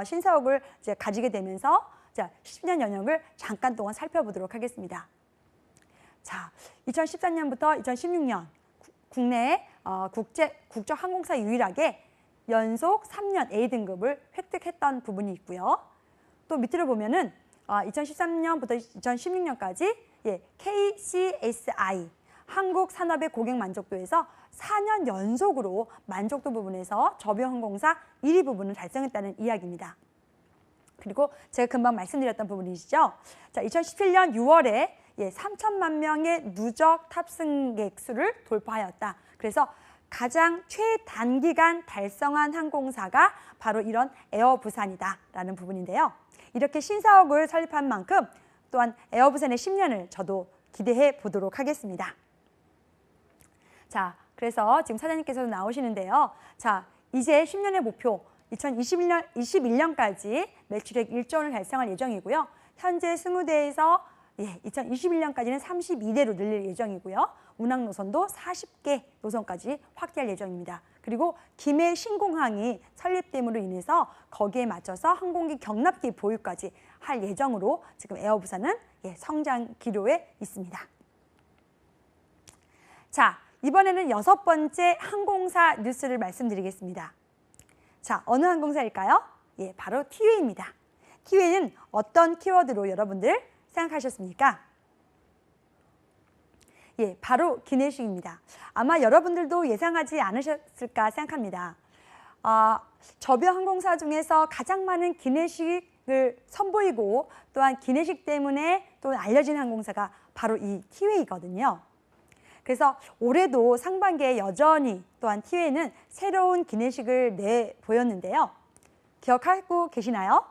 신사옥을 이제 가지게 되면서 자, 10주년 연역을 잠깐 동안 살펴보도록 하겠습니다. 자, 2014년부터 2016년 국내 국적 항공사 유일하게 연속 3년 A등급을 획득했던 부분이 있고요. 또 밑으로 보면은 2013년부터 2016년까지 KCSI 한국 산업의 고객 만족도에서 4년 연속으로 만족도 부분에서 저비용 항공사 1위 부분을 달성했다는 이야기입니다. 그리고 제가 금방 말씀드렸던 부분이시죠. 자, 2017년 6월에 3천만 명의 누적 탑승객 수를 돌파하였다. 그래서 가장 최단기간 달성한 항공사가 바로 이런 에어부산이다라는 부분인데요. 이렇게 신사옥을 설립한 만큼 또한 에어부산의 10년을 저도 기대해 보도록 하겠습니다. 자, 그래서 지금 사장님께서도 나오시는데요. 자, 이제 10년의 목표 2021년까지 매출액 1조 원을 달성할 예정이고요. 현재 20대에서 2021년까지는 32대로 늘릴 예정이고요. 운항 노선도 40개 노선까지 확대할 예정입니다. 그리고 김해 신공항이 설립됨으로 인해서 거기에 맞춰서 항공기 경납기 보유까지 할 예정으로 지금 에어부산은 성장 기로에 있습니다. 자, 이번에는 6번째 항공사 뉴스를 말씀드리겠습니다. 자, 어느 항공사일까요? 바로 티웨이입니다. 티웨이는 어떤 키워드로 여러분들 생각하셨습니까? 바로 기내식입니다. 아마 여러분들도 예상하지 않으셨을까 생각합니다. 저비용 항공사 중에서 가장 많은 기내식을 선보이고 또한 기내식 때문에 또 알려진 항공사가 바로 이 티웨이거든요. 그래서 올해도 상반기에 여전히 또한 티웨이는 새로운 기내식을 내보였는데요. 기억하고 계시나요?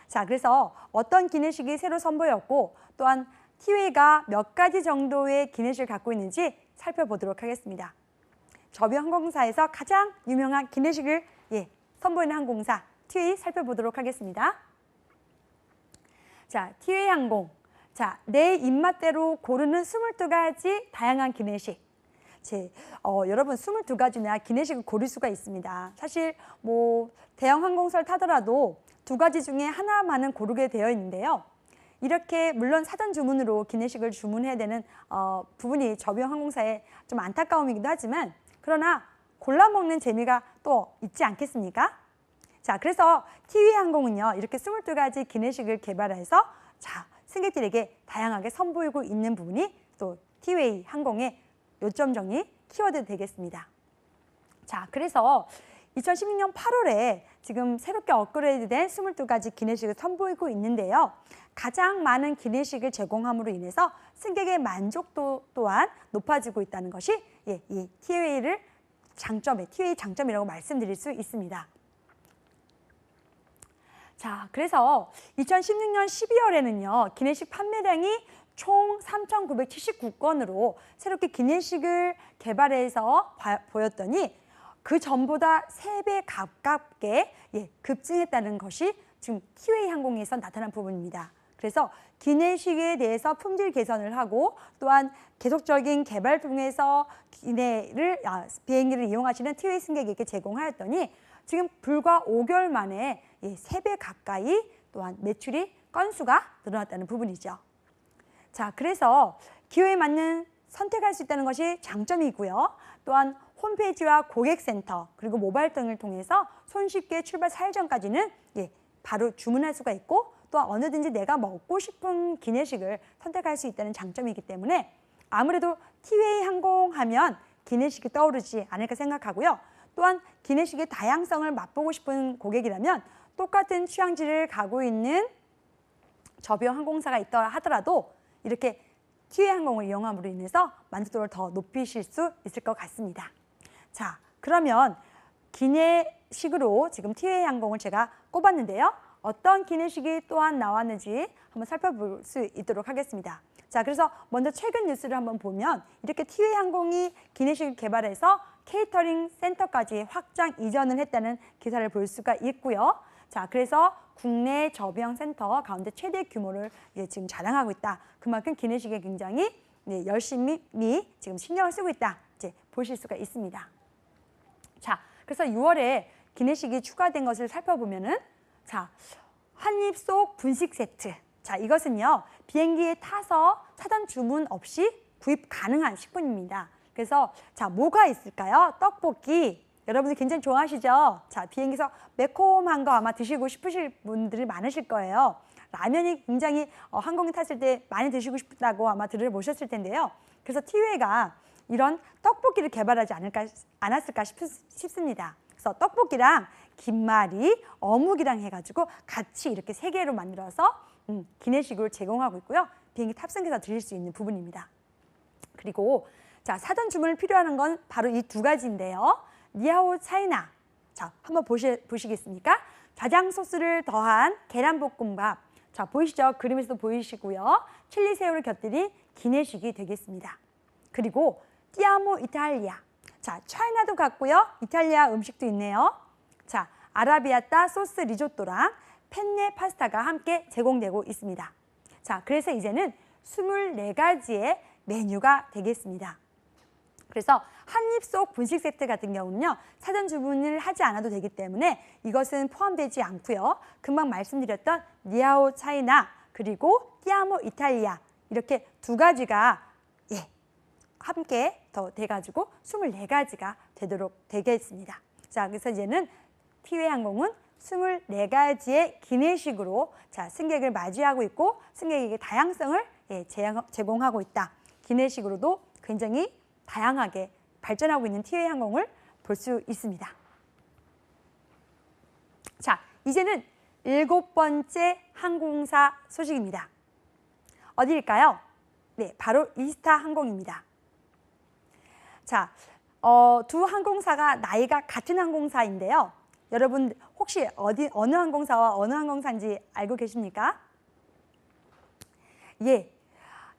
자, 그래서 어떤 기내식이 새로 선보였고 또한 티웨이가 몇 가지 정도의 기내식을 갖고 있는지 살펴보도록 하겠습니다. 저비용 항공사에서 가장 유명한 기내식을 선보이는 항공사 티웨이 살펴보도록 하겠습니다. 자, 티웨이 항공. 자, 내 입맛대로 고르는 22가지 다양한 기내식. 여러분 22가지나 기내식을 고를 수가 있습니다. 사실 대형 항공사를 타더라도 2가지 중에 하나만은 고르게 되어 있는데요. 이렇게 물론 사전 주문으로 기내식을 주문해야 되는 부분이 저비용 항공사에 좀 안타까움이기도 하지만 그러나 골라 먹는 재미가 또 있지 않겠습니까? 자, 그래서 티웨이 항공은요, 이렇게 22가지 기내식을 개발해서 승객들에게 다양하게 선보이고 있는 부분이 또 티웨이 항공의 요점 정의 키워드 되겠습니다. 자, 그래서 2016년 8월에 지금 새롭게 업그레이드된 22가지 기내식을 선보이고 있는데요. 가장 많은 기내식을 제공함으로 인해서 승객의 만족도 또한 높아지고 있다는 것이 이 티웨이 장점이라고 말씀드릴 수 있습니다. 자, 그래서 2016년 12월에는요, 기내식 판매량이 총 3,979건으로 새롭게 기내식을 개발해서 보였더니 그 전보다 3배 가깝게 급증했다는 것이 지금 티웨이 항공에서 나타난 부분입니다. 그래서 기내식에 대해서 품질 개선을 하고 또한 계속적인 개발 통해서 비행기를 이용하시는 티웨이 승객에게 제공하였더니 지금 불과 5개월 만에 3배 가까이 또한 매출이 건수가 늘어났다는 부분이죠. 자, 그래서 기호에 맞는 선택할 수 있다는 것이 장점이고요. 또한 홈페이지와 고객센터 그리고 모바일 등을 통해서 손쉽게 출발 4일 전까지는 바로 주문할 수가 있고 또 어느든지 내가 먹고 싶은 기내식을 선택할 수 있다는 장점이기 때문에 아무래도 티웨이 항공 하면 기내식이 떠오르지 않을까 생각하고요. 또한 기내식의 다양성을 맛보고 싶은 고객이라면 똑같은 취향지를 가고 있는 저비용 항공사가 있다 하더라도 이렇게 티웨이 항공을 이용함으로 인해서 만족도를 더 높이실 수 있을 것 같습니다. 자, 그러면 기내식으로 지금 티웨이 항공을 제가 꼽았는데요. 어떤 기내식이 또한 나왔는지 한번 살펴볼 수 있도록 하겠습니다. 자, 그래서 먼저 최근 뉴스를 한번 보면 이렇게 티웨이 항공이 기내식을 개발해서 케이터링 센터까지 확장 이전을 했다는 기사를 볼 수가 있고요. 자, 그래서 국내 저비용 센터 가운데 최대 규모를 지금 자랑하고 있다. 그만큼 기내식에 굉장히 열심히 지금 신경을 쓰고 있다. 보실 수가 있습니다. 자, 그래서 6월에 기내식이 추가된 것을 살펴보면은 한입 속 분식 세트. 자, 이것은요, 비행기에 타서 사전 주문 없이 구입 가능한 식품입니다. 그래서 뭐가 있을까요? 떡볶이. 여러분들 굉장히 좋아하시죠? 자, 비행기에서 매콤한 거 아마 드시고 싶으실 분들이 많으실 거예요. 라면이 굉장히 항공기 탔을 때 많이 드시고 싶다고 아마 들어보셨을 텐데요. 그래서 티웨이가 이런 떡볶이를 개발하지 않았을까 싶습니다. 그래서 떡볶이랑 김말이, 어묵이랑 해가지고 같이 이렇게 3개로 만들어서 기내식으로 제공하고 있고요. 비행기 탑승해서 드실 수 있는 부분입니다. 그리고 사전 주문을 필요한 건 바로 이 2가지인데요. 니하오 차이나. 자, 한번 보시겠습니까? 자장 소스를 더한 계란볶음밥. 자, 보이시죠? 그림에서도 보이시고요. 칠리 새우를 곁들인 기내식이 되겠습니다. 그리고 띠아모 이탈리아. 자, 차이나도 같고요. 이탈리아 음식도 있네요. 자, 아라비아따 소스 리조또랑 펜네 파스타가 함께 제공되고 있습니다. 자, 그래서 이제는 24가지의 메뉴가 되겠습니다. 그래서 한입 속 분식 세트 같은 경우는요, 사전 주문을 하지 않아도 되기 때문에 이것은 포함되지 않고요. 금방 말씀드렸던 니아오 차이나 그리고 띠아모 이탈리아 이렇게 두 가지가 함께 더 돼가지고 24가지가 되도록 되겠습니다. 자, 그래서 이제는 티웨이 항공은 24가지의 기내식으로 자, 승객을 맞이하고 있고 승객에게 다양성을 제공하고 있다. 기내식으로도 굉장히 다양하게 발전하고 있는 티웨이 항공을 볼 수 있습니다. 자, 이제는 7번째 항공사 소식입니다. 어디일까요? 네, 바로 이스타 항공입니다. 자, 두 항공사가 나이가 같은 항공사인데요. 여러분 혹시 어느 항공사와 어느 항공사인지 알고 계십니까? 예,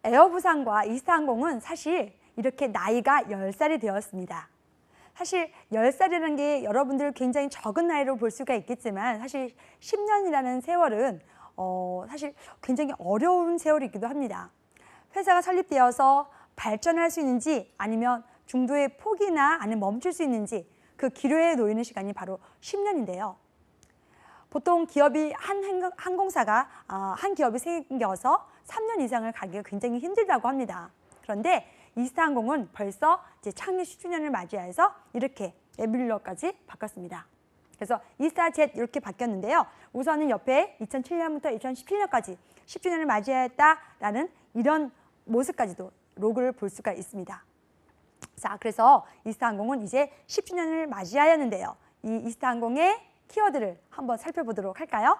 에어부산과 이스타 항공은 사실 이렇게 나이가 10살이 되었습니다. 사실 10살이라는 게 여러분들 굉장히 적은 나이로 볼 수가 있겠지만 사실 10년이라는 세월은 사실 굉장히 어려운 세월이기도 합니다. 회사가 설립되어서 발전할 수 있는지 아니면 중도의 포기나 아니면 멈출 수 있는지 그 기로에 놓이는 시간이 바로 10년인데요. 보통 기업이 항공사가 한 기업이 생겨서 3년 이상을 가기가 굉장히 힘들다고 합니다. 그런데 이스타 항공은 벌써 이제 창립 10주년을 맞이해서 이렇게 에밀러까지 바꿨습니다. 그래서 이스타 젯 이렇게 바뀌었는데요. 우선은 옆에 2007년부터 2017년까지 10주년을 맞이했다라는 이런 모습까지도 로고를 볼 수가 있습니다. 자, 그래서 이스타 항공은 이제 10주년을 맞이하였는데요. 이 이스타 항공의 키워드를 한번 살펴보도록 할까요?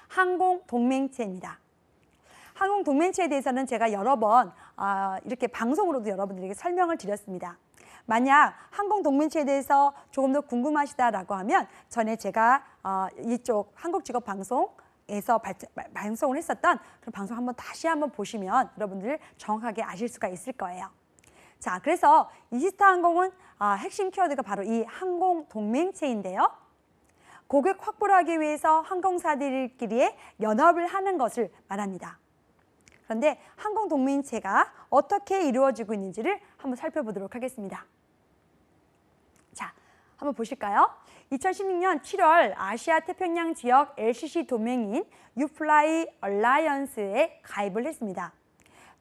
항공 동맹체입니다. 항공 동맹체에 대해서는 제가 여러 번 이렇게 방송으로도 여러분들에게 설명을 드렸습니다. 만약 항공 동맹체에 대해서 조금 더 궁금하시다라고 하면 전에 제가 이쪽 한국직업 방송에서 방송을 했었던 그런 방송 다시 한번 보시면 여러분들 정확하게 아실 수가 있을 거예요. 자, 그래서 이스타 항공은 핵심 키워드가 바로 이 항공 동맹체인데요. 고객 확보를 하기 위해서 항공사들끼리의 연합을 하는 것을 말합니다. 그런데 항공 동맹체가 어떻게 이루어지고 있는지를 한번 살펴보도록 하겠습니다. 자, 한번 보실까요? 2016년 7월 아시아 태평양 지역 LCC 동맹인 유플라이 얼라이언스에 가입을 했습니다.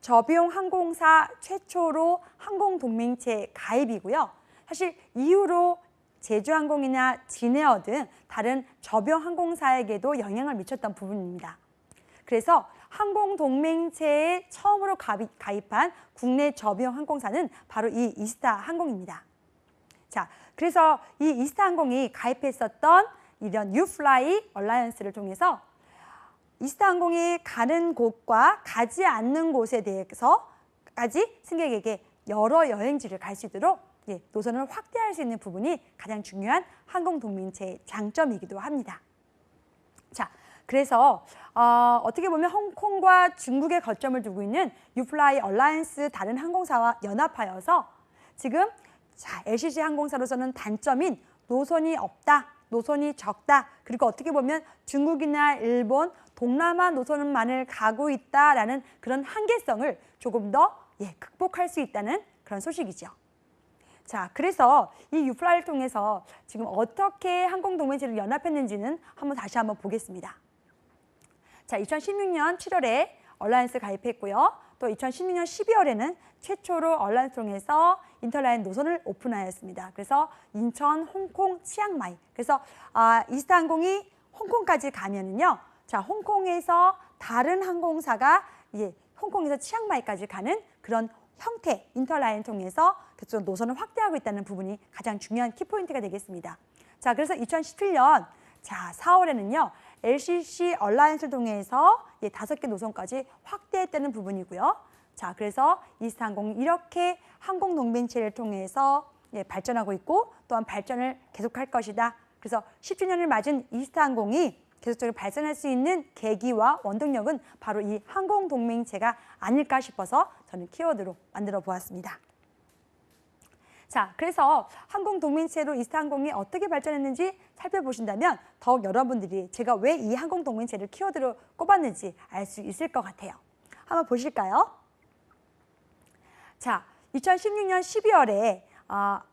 저비용 항공사 최초로 항공 동맹체 가입이고요. 사실 이후로 제주항공이나 진에어 등 다른 저비용 항공사에게도 영향을 미쳤던 부분입니다. 그래서 항공 동맹체에 처음으로 가입한 국내 저비용 항공사는 바로 이 이스타 항공입니다. 자, 그래서 이 이스타 항공이 가입했었던 이런 유플라이 얼라이언스를 통해서 이스타 항공이 가는 곳과 가지 않는 곳에 대해서까지 승객에게 여러 여행지를 갈 수 있도록 노선을 확대할 수 있는 부분이 가장 중요한 항공 동맹체의 장점이기도 합니다. 자, 그래서 어떻게 보면 홍콩과 중국에 거점을 두고 있는 유플라이 얼라이언스 다른 항공사와 연합하여서 지금 LCC 항공사로서는 단점인 노선이 없다, 노선이 적다, 그리고 어떻게 보면 중국이나 일본, 동남아 노선만을 가고 있다라는 그런 한계성을 조금 더 극복할 수 있다는 그런 소식이죠. 자, 그래서 이 유플라이를 통해서 지금 어떻게 항공 동맹체를 연합했는지는 다시 한번 보겠습니다. 자, 2016년 7월에 얼라이언스 가입했고요. 또 2016년 12월에는 최초로 얼라이언스 통해서 인터라인 노선을 오픈하였습니다. 그래서 인천, 홍콩, 치앙마이. 그래서 이스타 항공이 홍콩까지 가면은요. 자, 홍콩에서 다른 항공사가 홍콩에서 치앙마이까지 가는 그런 형태 인터라인 통해서 계속 노선을 확대하고 있다는 부분이 가장 중요한 키포인트가 되겠습니다. 자, 그래서 2017년 4월에는요. LCC 얼라이언스를 통해서 5개 노선까지 확대했다는 부분이고요. 자, 그래서 이스타 항공이 이렇게 항공 동맹체를 통해서 발전하고 있고 또한 발전을 계속할 것이다. 그래서 10주년을 맞은 이스타 항공이 계속적으로 발전할 수 있는 계기와 원동력은 바로 이 항공동맹체가 아닐까 싶어서 저는 키워드로 만들어 보았습니다. 자, 그래서 항공동맹체로 이스타항공이 어떻게 발전했는지 살펴보신다면 더욱 여러분들이 제가 왜 이 항공동맹체를 키워드로 꼽았는지 알 수 있을 것 같아요. 한번 보실까요? 자, 2016년 12월에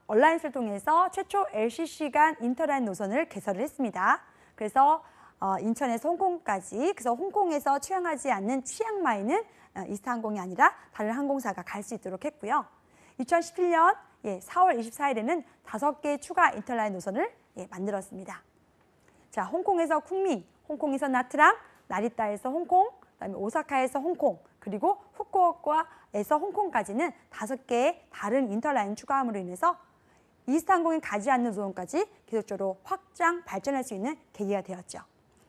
얼라이언스를 통해서 최초 LCC 간 인터라인 노선을 개설을 했습니다. 그래서 인천에서 홍콩까지, 그래서 홍콩에서 취항하지 않는 치앙마이는 이스타항공이 아니라 다른 항공사가 갈 수 있도록 했고요. 2017년 4월 24일에는 5개의 추가 인터라인 노선을 만들었습니다. 자, 홍콩에서 쿤밍, 홍콩에서 나트랑, 나리타에서 홍콩, 그다음에 오사카에서 홍콩, 그리고 후쿠오카에서 홍콩까지는 5개의 다른 인터라인 추가함으로 인해서 이스타항공이 가지 않는 노선까지 계속적으로 확장, 발전할 수 있는 계기가 되었죠.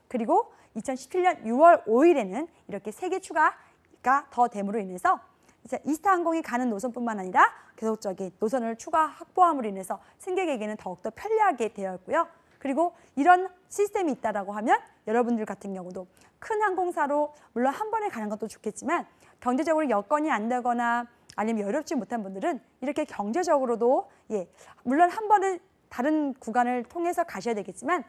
그리고 2017년 6월 5일에는 이렇게 3개 추가가 더 됨으로 인해서 이제 이스타항공이 가는 노선뿐만 아니라 계속적인 노선을 추가 확보함으로 인해서 승객에게는 더욱더 편리하게 되어 있고요. 그리고 이런 시스템이 있다라고 하면 여러분들 같은 경우도 큰 항공사로 물론 한 번에 가는 것도 좋겠지만 경제적으로 여건이 안 되거나 아니면 여력지 못한 분들은 이렇게 경제적으로도 물론 한 번은 다른 구간을 통해서 가셔야 되겠지만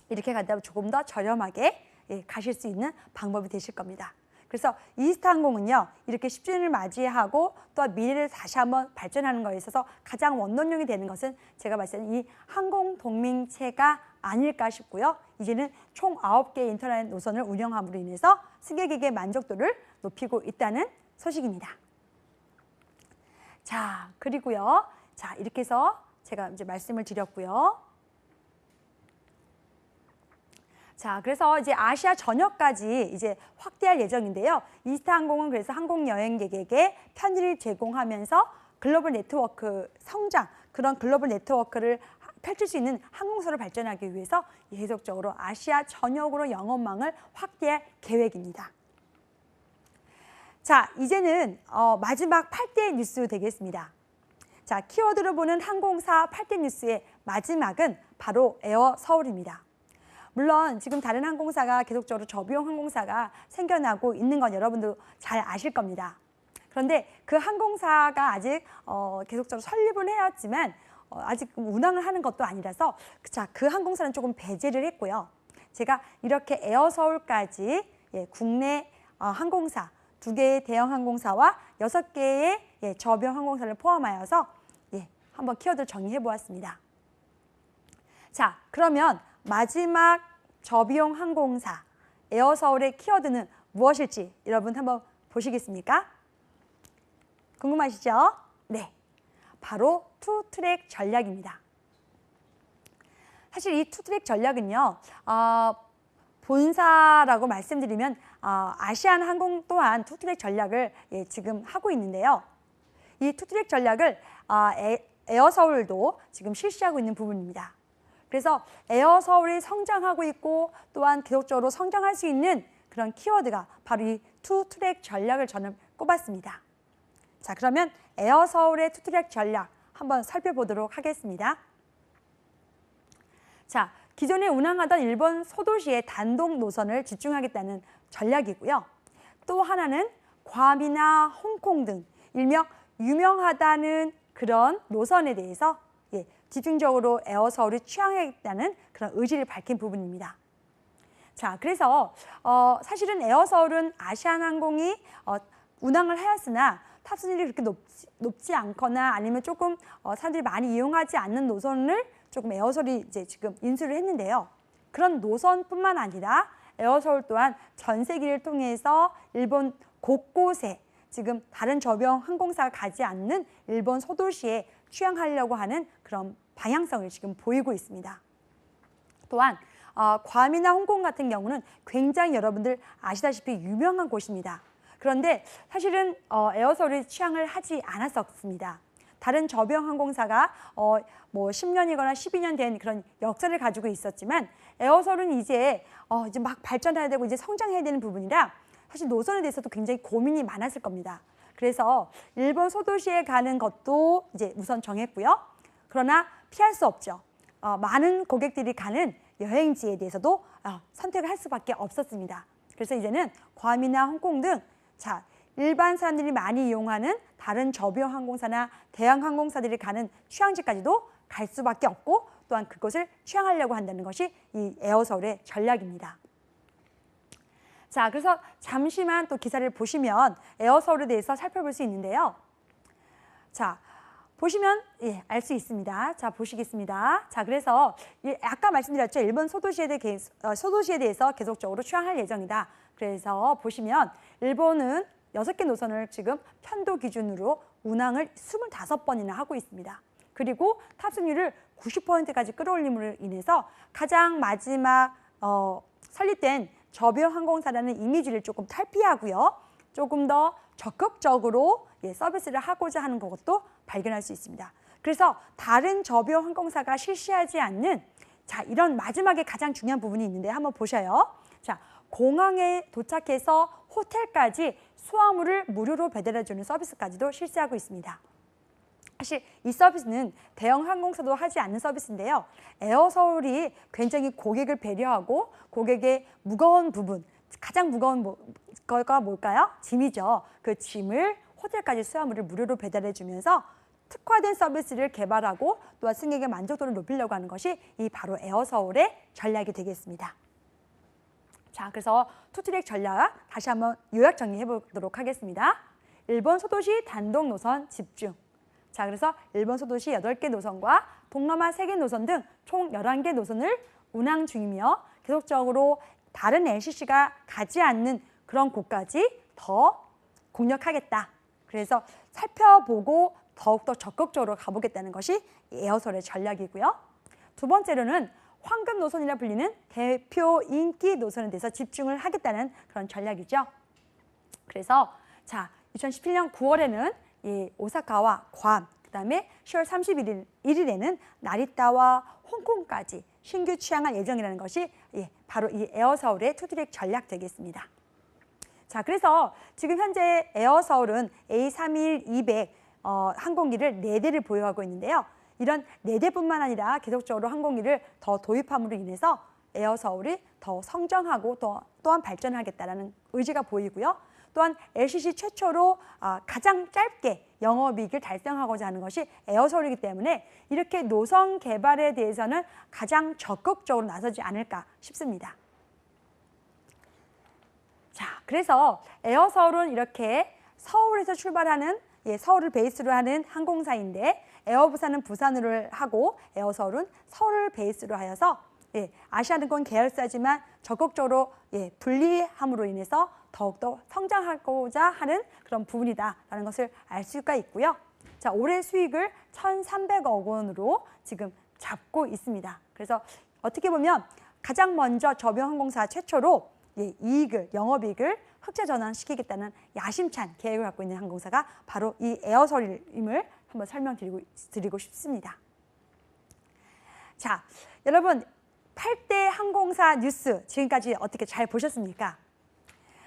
이렇게 간다면 조금 더 저렴하게 가실 수 있는 방법이 되실 겁니다. 그래서 이스타항공은요, 이렇게 10주년을 맞이하고 또한 미래를 다시 한번 발전하는 것에 있어서 가장 원동력이 되는 것은 제가 봤을 때는 이 항공동맹체가 아닐까 싶고요. 이제는 총 9개의 인터라인 노선을 운영함으로 인해서 승객에게 만족도를 높이고 있다는 소식입니다. 자, 그리고요. 자, 이렇게 해서 제가 이제 말씀을 드렸고요. 자, 그래서 이제 아시아 전역까지 이제 확대할 예정인데요. 이스타항공은 그래서 항공 여행객에게 편의를 제공하면서 글로벌 네트워크 성장, 그런 글로벌 네트워크를 펼칠 수 있는 항공사로 발전하기 위해서 계속적으로 아시아 전역으로 영업망을 확대할 계획입니다. 자, 이제는 마지막 8대 뉴스 되겠습니다. 자, 키워드로 보는 항공사 8대 뉴스의 마지막은 바로 에어 서울입니다. 물론 지금 다른 항공사가 계속적으로 저비용 항공사가 생겨나고 있는 건 여러분도 잘 아실 겁니다. 그런데 그 항공사가 아직 계속적으로 설립을 해왔지만 아직 운항을 하는 것도 아니라서 그 항공사는 조금 배제를 했고요. 제가 이렇게 에어서울까지 국내 항공사 2개의 대형 항공사와 6개의 저비용 항공사를 포함하여서 한번 키워드를 정리해 보았습니다. 자, 그러면 마지막 저비용 항공사 에어서울의 키워드는 무엇일지 여러분 한번 보시겠습니까? 궁금하시죠? 네, 바로 투트랙 전략입니다. 사실 이 투트랙 전략은요, 본사라고 말씀드리면 아시아나항공 또한 투트랙 전략을 지금 하고 있는데요. 이 투트랙 전략을 에어서울도 지금 실시하고 있는 부분입니다. 그래서 에어서울이 성장하고 있고 또한 계속적으로 성장할 수 있는 그런 키워드가 바로 이 투트랙 전략을 저는 꼽았습니다. 자, 그러면 에어서울의 투트랙 전략 한번 살펴보도록 하겠습니다. 자, 기존에 운항하던 일본 소도시의 단독 노선을 집중하겠다는 전략이고요. 또 하나는 괌이나 홍콩 등 일명 유명하다는 그런 노선에 대해서 집중적으로 에어서울이 취항하겠다는 그런 의지를 밝힌 부분입니다. 자, 그래서 사실은 에어서울은 아시아나항공이 운항을 하였으나 탑승률이 그렇게 높지 않거나 아니면 조금 사람들이 많이 이용하지 않는 노선을 조금 에어서울이 이제 지금 인수를 했는데요. 그런 노선뿐만 아니라 에어서울 또한 전 세계를 통해서 일본 곳곳에 지금 다른 저비용 항공사가 가지 않는 일본 소도시에 취항하려고 하는 그런 방향성을 지금 보이고 있습니다. 또한 괌이나 홍콩 같은 경우는 굉장히 여러분들 아시다시피 유명한 곳입니다. 그런데 사실은 에어서울이 취항을 하지 않았었습니다. 다른 저비용 항공사가 뭐 10년이거나 12년 된 그런 역사를 가지고 있었지만 에어서울은 이제 막 발전해야 되고 이제 성장해야 되는 부분이라 사실 노선에 대해서도 굉장히 고민이 많았을 겁니다. 그래서 일본 소도시에 가는 것도 이제 우선 정했고요. 그러나 피할 수 없죠. 많은 고객들이 가는 여행지에 대해서도 선택을 할 수밖에 없었습니다. 그래서 이제는 괌이나 홍콩 등 일반 사람들이 많이 이용하는 다른 저비용 항공사나 대형 항공사들이 가는 휴양지까지도 갈 수밖에 없고 또한 그것을 취항하려고 한다는 것이 이 에어서울의 전략입니다. 자, 그래서 잠시만 또 기사를 보시면 에어서울에 대해서 살펴볼 수 있는데요. 자, 보시면 알 수 있습니다. 자, 보시겠습니다. 자, 그래서 아까 말씀드렸죠. 일본 소도시에 대해서 계속적으로 취항할 예정이다. 그래서 보시면 일본은 6개 노선을 지금 편도 기준으로 운항을 25번이나 하고 있습니다. 그리고 탑승률을 90%까지 끌어올림으로 인해서 가장 마지막 설립된 저비용 항공사라는 이미지를 조금 탈피하고요. 조금 더 적극적으로 서비스를 하고자 하는 것도 발견할 수 있습니다. 그래서 다른 저비용 항공사가 실시하지 않는 이런 마지막에 가장 중요한 부분이 있는데 한번 보셔요. 자, 공항에 도착해서 호텔까지 수화물을 무료로 배달해주는 서비스까지도 실시하고 있습니다. 사실 이 서비스는 대형 항공사도 하지 않는 서비스인데요. 에어서울이 굉장히 고객을 배려하고 고객의 무거운 부분, 가장 무거운 거가 뭘까요? 짐이죠. 그 짐을 호텔까지 수화물을 무료로 배달해주면서 특화된 서비스를 개발하고 또한 승객의 만족도를 높이려고 하는 것이 이 바로 에어서울의 전략이 되겠습니다. 자, 그래서 투트랙 전략 다시 한번 요약 정리해 보도록 하겠습니다. 일본 소도시 단독 노선 집중. 자, 그래서 일본 소도시 8개 노선과 동남아 3개 노선 등 총 11개 노선을 운항 중이며 계속적으로 다른 LCC가 가지 않는 그런 곳까지 더 공략하겠다. 그래서 살펴보고 더욱더 적극적으로 가보겠다는 것이 에어서울의 전략이고요. 두 번째로는 황금 노선이라 불리는 대표 인기 노선에 대해서 집중을 하겠다는 그런 전략이죠. 그래서 2017년 9월에는 오사카와 괌, 그다음에 10월 31일에는 나리타와 홍콩까지 신규 취항할 예정이라는 것이 바로 이 에어서울의 투트랙 전략 되겠습니다. 자, 그래서 지금 현재 에어서울은 A321-200 항공기를 4대를 보유하고 있는데요. 이런 4대뿐만 아니라 계속적으로 항공기를 더 도입함으로 인해서 에어서울이 더 성장하고 또한 발전하겠다는 의지가 보이고요. 또한 LCC 최초로 가장 짧게 영업이익을 달성하고자 하는 것이 에어서울이기 때문에 이렇게 노선 개발에 대해서는 가장 적극적으로 나서지 않을까 싶습니다. 자, 그래서 에어서울은 이렇게 서울에서 출발하는 서울을 베이스로 하는 항공사인데 에어부산은 부산으로 하고 에어서울은 서울을 베이스로 하여서 아시아증권 계열사지만 적극적으로 분리함으로 인해서 더욱더 성장하고자 하는 그런 부분이다라는 것을 알 수가 있고요. 자, 올해 수익을 1,300억 원으로 지금 잡고 있습니다. 그래서 어떻게 보면 가장 먼저 저비용 항공사 최초로 영업이익을 흑자 전환시키겠다는 야심찬 계획을 갖고 있는 항공사가 바로 이 에어서울임을 한번 설명드리고 싶습니다. 자, 여러분 8대 항공사 뉴스 지금까지 어떻게 잘 보셨습니까?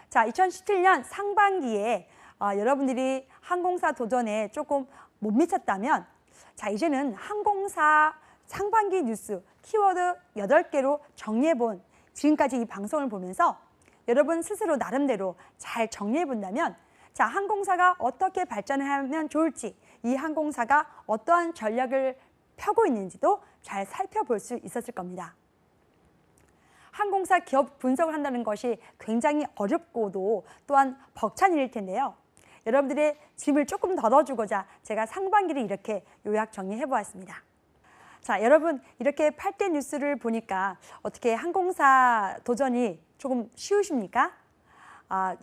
자, 2017년 상반기에 여러분들이 항공사 도전에 조금 못 미쳤다면 이제는 항공사 상반기 뉴스 키워드 8개로 정리해본 지금까지 이 방송을 보면서 여러분 스스로 나름대로 잘 정리해 본다면 항공사가 어떻게 발전하면 좋을지, 이 항공사가 어떠한 전략을 펴고 있는지도 잘 살펴볼 수 있었을 겁니다. 항공사 기업 분석을 한다는 것이 굉장히 어렵고도 또한 벅찬 일일 텐데요. 여러분들의 짐을 조금 덜어주고자 제가 상반기를 이렇게 요약 정리해 보았습니다. 자, 여러분 이렇게 8대 뉴스를 보니까 어떻게 항공사 도전이 조금 쉬우십니까?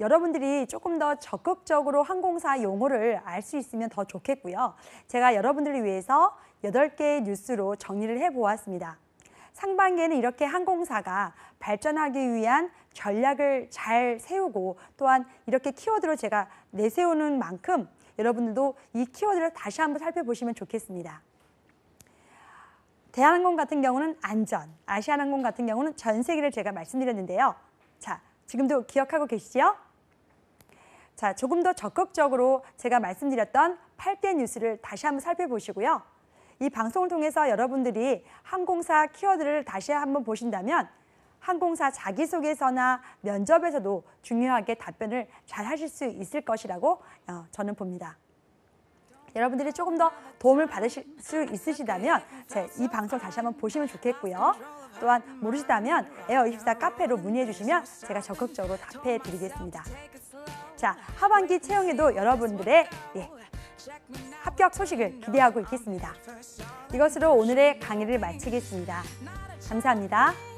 여러분들이 조금 더 적극적으로 항공사 용어를 알 수 있으면 더 좋겠고요. 제가 여러분들을 위해서 8개의 뉴스로 정리를 해보았습니다. 상반기에는 이렇게 항공사가 발전하기 위한 전략을 잘 세우고 또한 이렇게 키워드로 제가 내세우는 만큼 여러분들도 이 키워드를 다시 한번 살펴보시면 좋겠습니다. 대한항공 같은 경우는 안전, 아시아나항공 같은 경우는 전 세계를 제가 말씀드렸는데요. 자, 지금도 기억하고 계시죠? 자, 조금 더 적극적으로 제가 말씀드렸던 8대 뉴스를 다시 한번 살펴보시고요. 이 방송을 통해서 여러분들이 항공사 키워드를 다시 한번 보신다면 항공사 자기소개서나 면접에서도 중요하게 답변을 잘 하실 수 있을 것이라고 저는 봅니다. 여러분들이 조금 더 도움을 받으실 수 있으시다면 이 방송 다시 한번 보시면 좋겠고요. 또한 모르시다면 에어24 카페로 문의해 주시면 제가 적극적으로 답해 드리겠습니다. 자, 하반기 채용에도 여러분들의 합격 소식을 기대하고 있겠습니다. 이것으로 오늘의 강의를 마치겠습니다. 감사합니다.